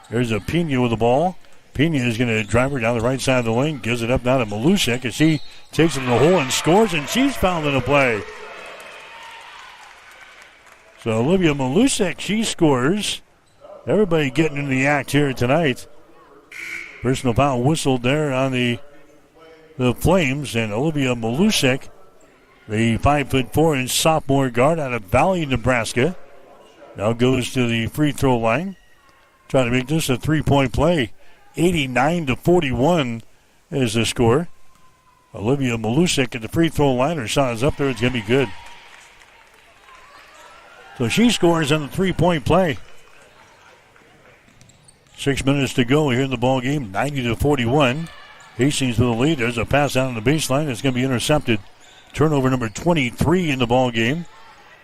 There's a Pena with the ball. Pena is going to drive her down the right side of the lane. Gives it up now to Malusek as she takes it to the hole and scores, and she's fouled in the play. So Olivia Malusek, she scores. Everybody getting in the act here tonight. Personal foul whistled there on the Flames, and Olivia Malusek, the 5'4" sophomore guard out of Valley, Nebraska, now goes to the free throw line. Trying to make this a 3-point play. 89-41 is the score. Olivia Malusek at the free throw line. Her shot is up there. It's going to be good. So she scores on the 3-point play. 6 minutes to go here in the ball game. 90-41. Hastings with the lead. There's a pass out on the baseline. It's going to be intercepted. Turnover number 23 in the ball game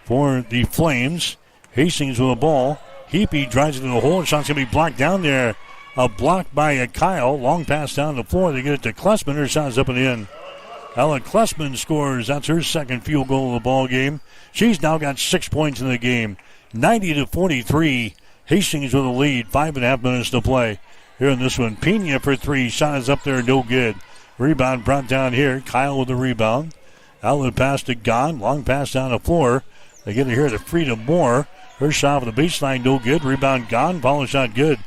for the Flames. Hastings with the ball. Heapy drives it to the hole. Shot's going to be blocked down there. A block by Kyle. Long pass down the floor. They get it to Klessman. Her shot's up and in. Ella Klessman scores. That's her second field goal of the ball game. She's now got 6 points in the game. 90-43. Hastings with the lead. 5.5 minutes to play. Here in this one, Pena for three. Shot is up there, no good. Rebound brought down here. Kyle with the rebound. Outlet pass to Gahn. Long pass down the floor. They get it here to Freedom Moore. Her shot from the baseline, no good. Rebound Gahn. Follow shot good.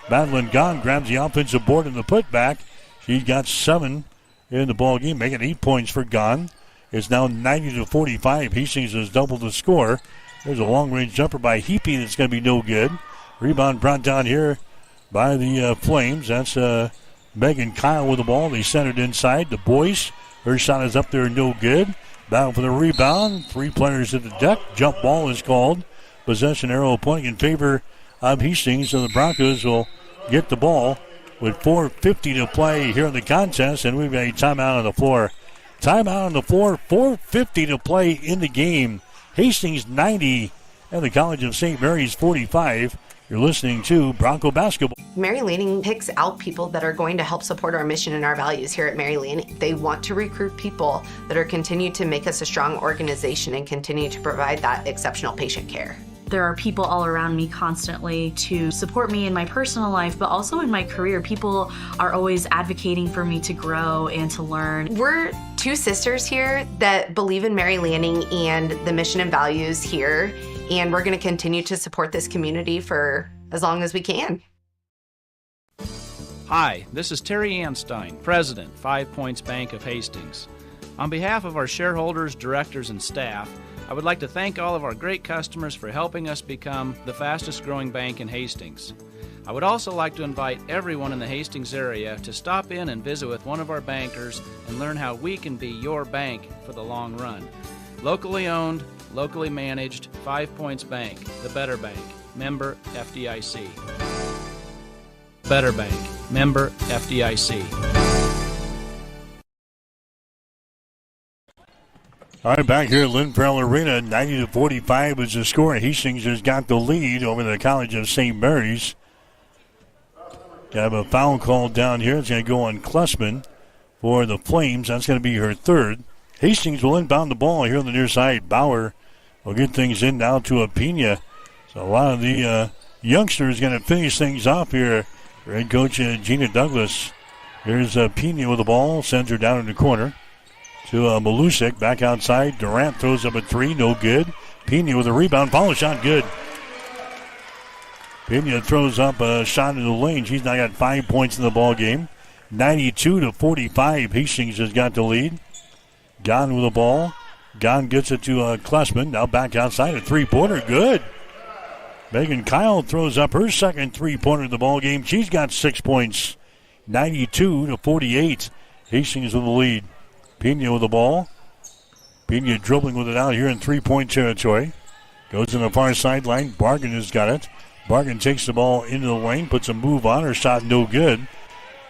Madeline Gahn grabs the offensive board in the putback. She's got 7 in the ball game, making 8 points for Gahn. It's now 90-45. Hastings has doubled the score. There's a long-range jumper by Heapy that's going to be no good. Rebound brought down here by the Flames. That's Megan Kyle with the ball. They sent it inside. The boys, her shot is up there, no good. Battle for the rebound. 3 players at the deck. Jump ball is called. Possession arrow pointing in favor of Hastings. So the Broncos will get the ball with 4:50 to play here in the contest. And we've got a timeout on the floor. Timeout on the floor. 4:50 to play in the game. Hastings 90 and the College of St. Mary's 45. You're listening to Bronco Basketball. Mary Lanning picks out people that are going to help support our mission and our values here at Mary Lanning. They want to recruit people that are continue to make us a strong organization and continue to provide that exceptional patient care. There are people all around me constantly to support me in my personal life, but also in my career. People are always advocating for me to grow and to learn. We're 2 sisters here that believe in Mary Lanning and the mission and values here, and we're going to continue to support this community for as long as we can. Hi, this is Terry Anstein, President, 5 Points Bank of Hastings. On behalf of our shareholders, directors, and staff, I would like to thank all of our great customers for helping us become the fastest growing bank in Hastings. I would also like to invite everyone in the Hastings area to stop in and visit with one of our bankers and learn how we can be your bank for the long run. Locally owned, locally managed, 5 Points Bank, the Better Bank, member FDIC. Better Bank, member FDIC. All right, back here at Lynn Farrell Arena, 90-45 is the score. Hastings has got the lead over the College of St. Mary's. Got a foul called down here. It's going to go on Klessman for the Flames. That's going to be her third. Hastings will inbound the ball here on the near side. Bauer will get things in now to a Pena. So a lot of the youngsters going to finish things off here. Head coach Gina Douglas. Here's Pena with the ball. Sends her down in the corner to Malusek. Back outside. Durant throws up a 3. No good. Pena with a rebound. Follow shot good. Pena throws up a shot in the lane. She's now got 5 points in the ball game. 92-45. Hastings has got the lead. Gahn with the ball. Gahn gets it to Klessman. Now back outside. A 3-pointer. Good. Megan Kyle throws up her second 3-pointer in the ball game. She's got 6 points. 92-48. Hastings with the lead. Pena with the ball. Pena dribbling with it out here in 3-point territory. Goes to the far sideline. Bargan has got it. Bargan takes the ball into the lane, puts a move on. Her shot no good.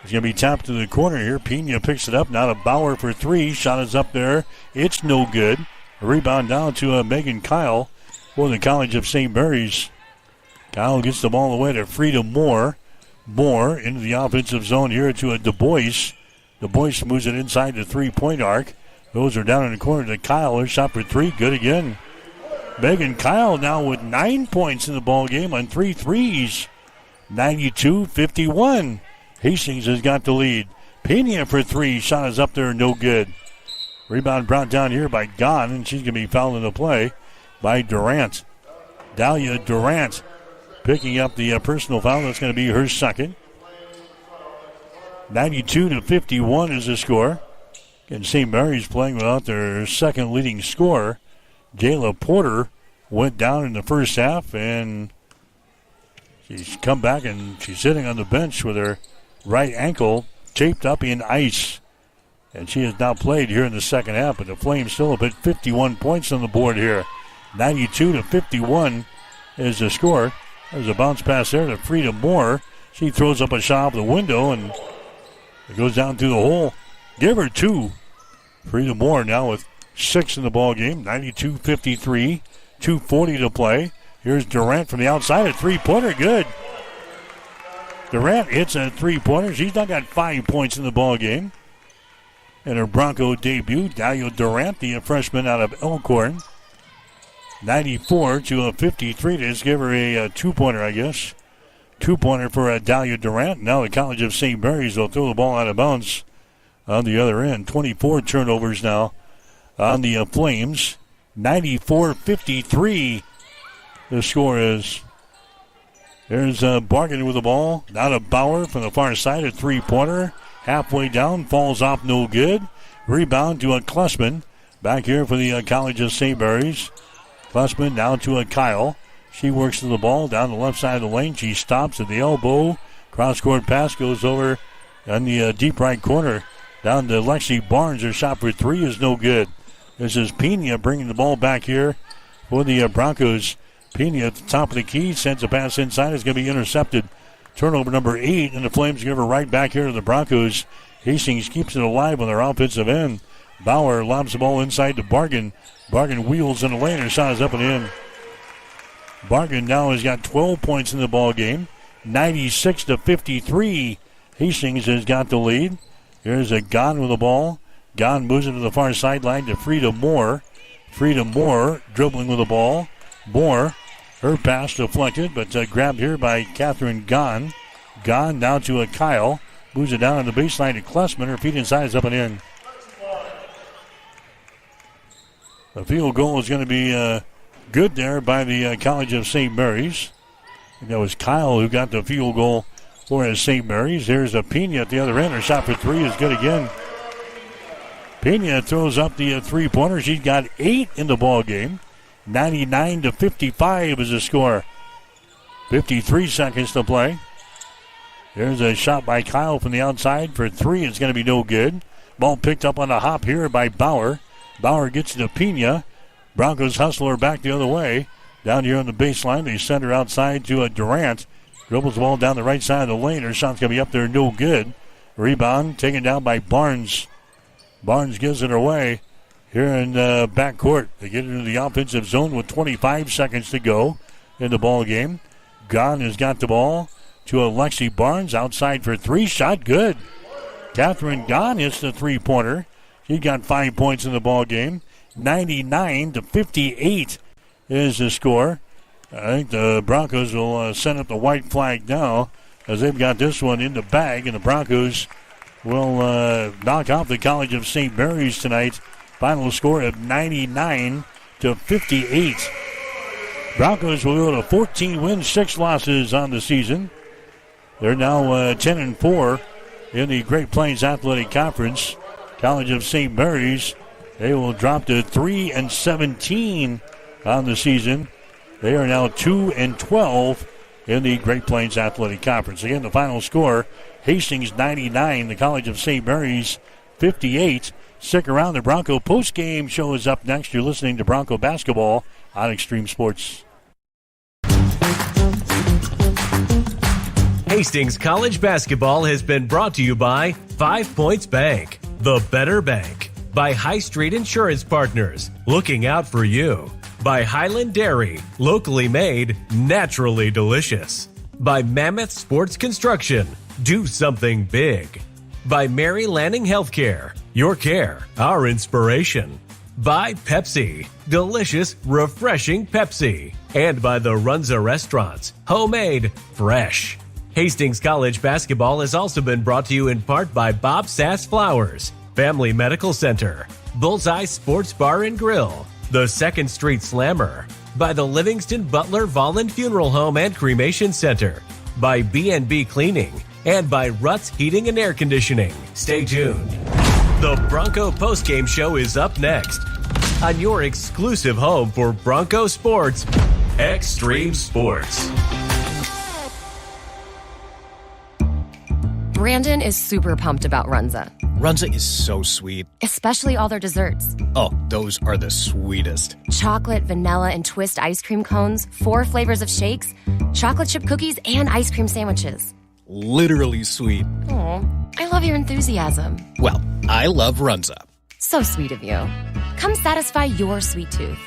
It's going to be tapped to the corner here. Pena picks it up. Now to Bauer for 3. Shot is up there. It's no good. A rebound down to Megan Kyle for the College of St. Mary's. Kyle gets the ball away to Freedom Moore. Moore into the offensive zone here to Du Bois. Du Bois moves it inside the 3-point arc. Those are down in the corner to Kyle. Her shot for three. Good again. Megan Kyle now with 9 points in the ball game on 3 threes. 92-51. Hastings has got the lead. Pena for three. Shot is up there. No good. Rebound brought down here by Gahn, and she's going to be fouled in the play by Durant. Dahlia Durant picking up the personal foul. That's going to be her second. 92-51 is the score. And St. Mary's playing without their second leading scorer. Jayla Porter went down in the first half, and she's come back and she's sitting on the bench with her right ankle taped up in ice. And she has now played here in the second half, but the Flames still have put 51 points on the board here. 92-51 is the score. There's a bounce pass there to Frida Moore. She throws up a shot off the window, and it goes down through the hole. Give her two. Frida Moore now with 6 in the ball game. 92-53. 2:40 to play. Here's Durant from the outside. A three-pointer. Good. Durant hits a three-pointer. She's now got 5 points in the ball game. In her Bronco debut, Dahlia Durant, the freshman out of Elkhorn. 94-53. Just give her a two-pointer, I guess. Two-pointer for Dahlia Durant. Now the College of St. Mary's will throw the ball out of bounds on the other end. 24 turnovers now on the Flames. 94-53 the score is. There's Bargan with the ball. Now to Bauer from the far side. A three-pointer. Halfway down. Falls off no good. Rebound to a Klessman. Back here for the College of St. Mary's. Klessman now to a Kyle. She works to the ball down the left side of the lane. She stops at the elbow. Cross-court pass goes over on the deep right corner. Down to Lexi Barnes. Her shot for three is no good. This is Pena bringing the ball back here for the Broncos. Pena at the top of the key. Sends a pass inside. It's going to be intercepted. Turnover number 8, and the Flames give her right back here to the Broncos. Hastings keeps it alive on their offensive end. Bauer lobs the ball inside to Bargan. Bargan wheels in the lane. Her shot is up and in. Bargan now has got 12 points in the ball game. 96-53. Hastings has got the lead. Here's a Gahn with the ball. Gahn moves it to the far sideline to Frida Moore. Frida Moore dribbling with the ball. Moore, her pass deflected, but grabbed here by Catherine Gahn. Gahn now to a Kyle. Moves it down on the baseline to Klessman. Her feet inside is up and in. The field goal is going to be good there by the College of St. Mary's. And that was Kyle who got the field goal for St. Mary's. There's a Pena at the other end. Her shot for three is good again. Pena throws up the three-pointer. She's got 8 in the ball game. 99-55 is the score. 53 seconds to play. There's a shot by Kyle from the outside for three. It's going to be no good. Ball picked up on the hop here by Bauer. Bauer gets to Pena. Broncos hustle her back the other way. Down here on the baseline, they send her outside to Durant. Dribbles the ball down the right side of the lane. Her shot's going to be up there, no good. Rebound taken down by Barnes. Barnes gives it away here in backcourt. They get into the offensive zone with 25 seconds to go in the ball game. Gahn has got the ball to Lexi Barnes. Outside for three. Shot good. Catherine Gahn hits the three-pointer. She got 5 points in the ball game. 99-58 is the score. I think the Broncos will send up the white flag now as they've got this one in the bag, and the Broncos will knock off the College of St. Mary's tonight. Final score of 99-58. Broncos will go to 14 wins, 6 losses on the season. They're now 10-4 in the Great Plains Athletic Conference. College of St. Mary's, they will drop to 3-17 on the season. They are now 2-12 in the Great Plains Athletic Conference. Again, the final score, Hastings 99, the College of St. Mary's 58. Stick around. The Bronco postgame show is up next. You're listening to Bronco Basketball on Extreme Sports. Hastings College Basketball has been brought to you by 5 Points Bank, the better bank. By High Street Insurance Partners, looking out for you. By Highland Dairy, locally made, naturally delicious. By Mammoth Sports Construction, do something big. By Mary Lanning Healthcare, Your care, our inspiration. By Pepsi. Delicious, refreshing Pepsi. And by the Runza Restaurants. Homemade, fresh. Hastings College basketball has also been brought to you in part by Bob Sass Flowers, Family Medical Center, Bullseye Sports Bar and Grill, the 2nd Street Slammer, by the Livingston Butler Volland Funeral Home and Cremation Center, by B&B Cleaning, and by Ruts Heating and Air Conditioning. Stay tuned. The Bronco Postgame Show is up next on your exclusive home for Bronco sports, Extreme Sports. Brandon is super pumped about Runza. Runza is so sweet. Especially all their desserts. Oh, those are the sweetest. Chocolate, vanilla, and twist ice cream cones, 4 flavors of shakes, chocolate chip cookies, and ice cream sandwiches. Literally sweet. Aw, I love your enthusiasm. Well, I love Runza. So sweet of you. Come satisfy your sweet tooth.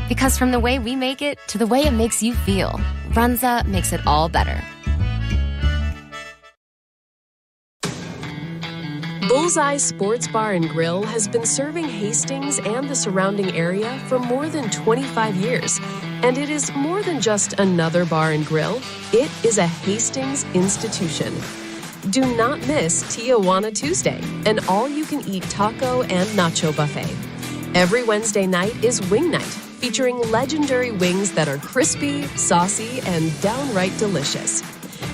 Because from the way we make it to the way it makes you feel, Runza makes it all better. Bullseye Sports Bar and Grill has been serving Hastings and the surrounding area for more than 25 years. And it is more than just another bar and grill. It is a Hastings institution. Do not miss Tijuana Tuesday, an all-you-can-eat taco and nacho buffet. Every Wednesday night is Wing Night, featuring legendary wings that are crispy, saucy, and downright delicious.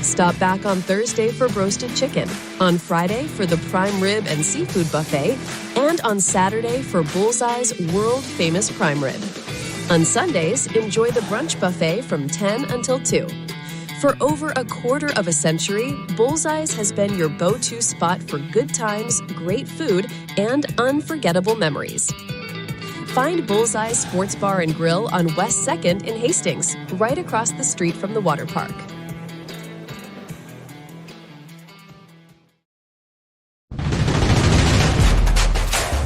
Stop back on Thursday for roasted chicken, on Friday for the prime rib and seafood buffet, and on Saturday for Bullseye's world-famous prime rib. On Sundays, enjoy the brunch buffet from 10 until 2. For over a quarter of a century, Bullseye's has been your go-to spot for good times, great food, and unforgettable memories. Find Bullseye Sports Bar and Grill on West 2nd in Hastings, right across the street from the water park.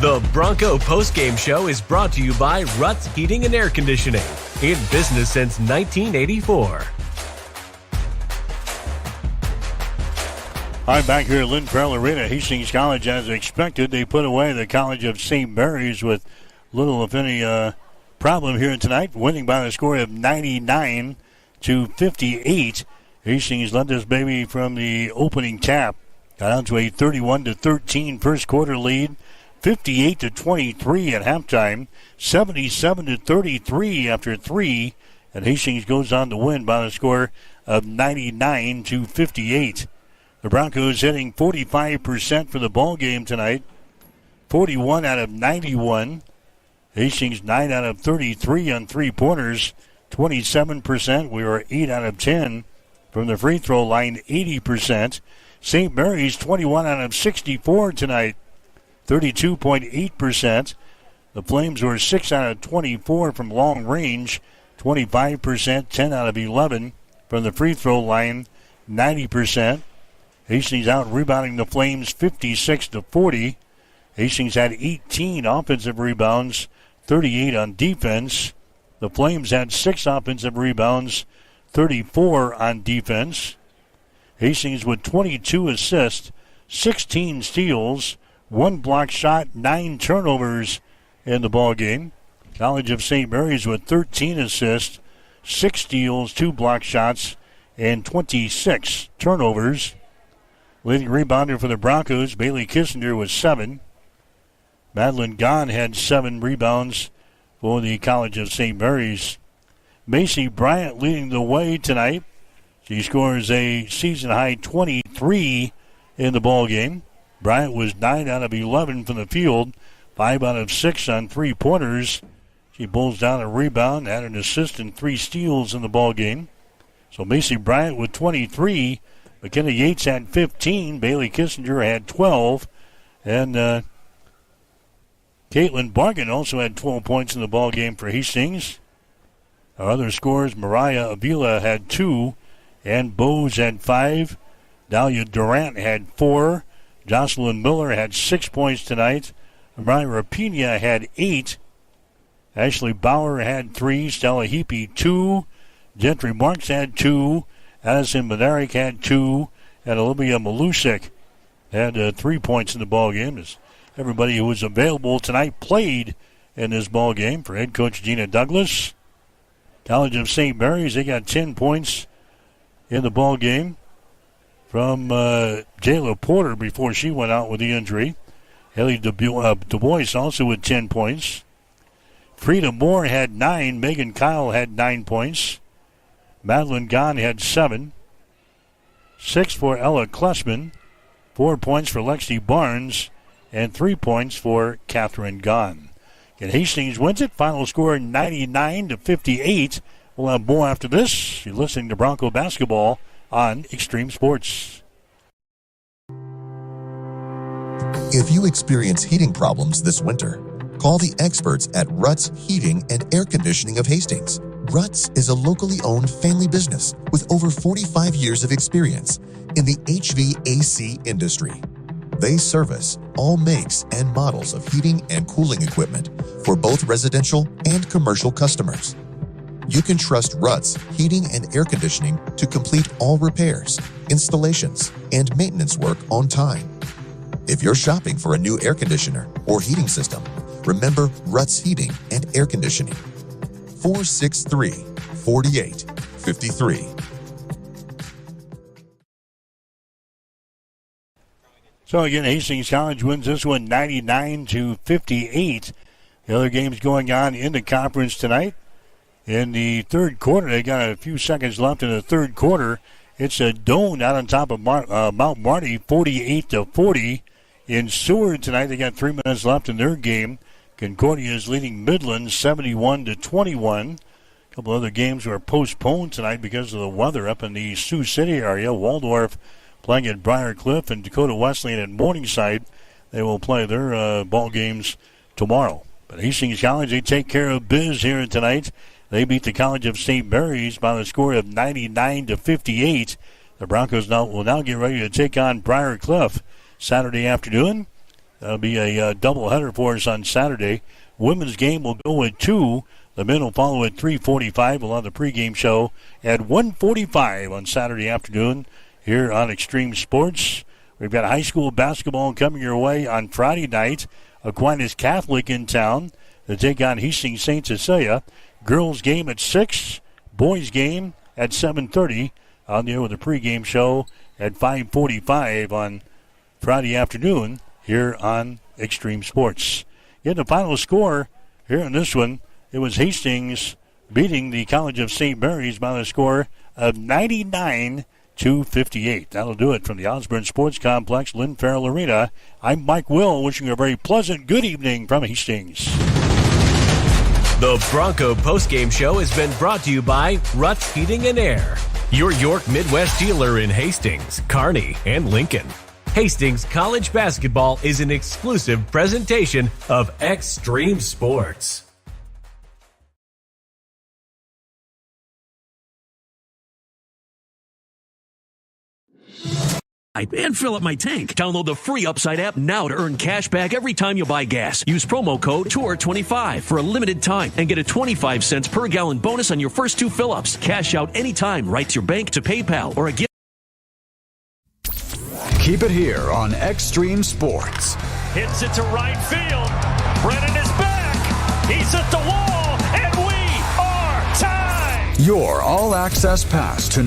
The Bronco Postgame Show is brought to you by Ruts Heating and Air Conditioning, in business since 1984. All right, back here at Lynn Farrell Arena, Hastings College, as expected, they put away the College of St. Mary's with little, if any, problem here tonight, winning by the score of 99-58. Hastings led this baby from the opening tap, got out to a 31-13 first quarter lead. 58-23 at halftime, 77-33 after 3, and Hastings goes on to win by the score of 99-58. The Broncos hitting 45% for the ball game tonight, 41 out of 91. Hastings 9 out of 33 on three-pointers, 27%. We were 8 out of 10 from the free throw line, 80%. St. Mary's 21 out of 64 tonight, 32.8%. The Flames were 6 out of 24 from long range, 25%, 10 out of 11 from the free throw line, 90%. Hastings out rebounding the Flames 56-40. Hastings had 18 offensive rebounds, 38 on defense. The Flames had 6 offensive rebounds, 34 on defense. Hastings with 22 assists, 16 steals, 1 block shot, 9 turnovers in the ball game. College of St. Mary's with 13 assists, 6 steals, 2 block shots, and 26 turnovers. Leading rebounder for the Broncos, Bailey Kissinger, with 7. Madeline Gahn had 7 rebounds for the College of St. Mary's. Macy Bryant leading the way tonight. She scores a season-high 23 in the ball game. Bryant was 9 out of 11 from the field, 5 out of 6 on three-pointers. She pulls down a rebound, had an assist and 3 steals in the ball game. So Macy Bryant with 23. McKenna Yates had 15. Bailey Kissinger had 12. And Caitlin Bargan also had 12 points in the ball game for Hastings. Our other scorers, Mariah Avila had 2. And Bose had 5. Dahlia Durant had 4. Jocelyn Miller had 6 points tonight. Myra Pena had 8. Ashley Bauer had 3. Stella Heapy 2. Gentry Marks had 2. Addison Bednarik had 2. And Olivia Malusik had 3 points in the ball game. As everybody who was available tonight played in this ball game. For head coach Gina Douglas, College of St. Mary's, they got 10 points in the ball game from Jayla Porter before she went out with the injury. Haley Du Bois also with 10 points. Frida Moore had 9. Megan Kyle had 9 points. Madeline Gahn had 7. 6 for Ella Klessman. 4 points for Lexi Barnes. And 3 points for Catherine Gahn. And Hastings wins it. Final score 99-58. We'll have more after this. You're listening to Bronco Basketball on Extreme Sports. If you experience heating problems this winter, call the experts at Ruts Heating and Air Conditioning of Hastings. Ruts is a locally owned family business with over 45 years of experience in the HVAC industry. They service all makes and models of heating and cooling equipment for both residential and commercial customers. You can trust Ruts Heating and Air Conditioning to complete all repairs, installations, and maintenance work on time. If you're shopping for a new air conditioner or heating system, remember Ruts Heating and Air Conditioning. 463-4853. So again, Hastings College wins this one 99-58. The other games going on in the conference tonight. In the third quarter, they got a few seconds left in the third quarter. It's a Doane out on top of Mount Marty, 48-40. In Seward tonight, they got 3 minutes left in their game. Concordia is leading Midland 71-21. A couple other games were postponed tonight because of the weather up in the Sioux City area. Waldorf playing at Briar Cliff and Dakota Wesleyan at Morningside. They will play their ball games tomorrow. But Hastings College, they take care of biz here tonight. They beat the College of St. Mary's by the score of 99-58. The Broncos will now get ready to take on Briar Cliff Saturday afternoon. That'll be a doubleheader for us on Saturday. Women's game will go at 2. The men will follow at 3:45. We'll have the pregame show at 1:45 on Saturday afternoon here on Extreme Sports. We've got high school basketball coming your way on Friday night. Aquinas Catholic in town to take on Hastings St. Cecilia. Girls game at 6. Boys game at 7:30. On the air with the pregame show at 5:45 on Friday afternoon here on Extreme Sports. In the final score here in this one, it was Hastings beating the College of St. Mary's by the score of 99-58. That'll do it from the Osborne Sports Complex, Lynn Farrell Arena. I'm Mike Will, wishing you a very pleasant good evening from Hastings. The Bronco postgame show has been brought to you by Ruts Heating and Air, your York Midwest dealer in Hastings, Kearney, and Lincoln. Hastings College Basketball is an exclusive presentation of Extreme Sports. And fill up my tank. Download the free Upside app now to earn cash back every time you buy gas. Use promo code TOUR25 for a limited time and get a 25 cents per gallon bonus on your first 2 fill-ups. Cash out anytime right to your bank, to PayPal, or a gift. Keep it here on Extreme Sports. Hits it to right field. Brennan is back. He's at the wall, and we are tied. Your all-access pass to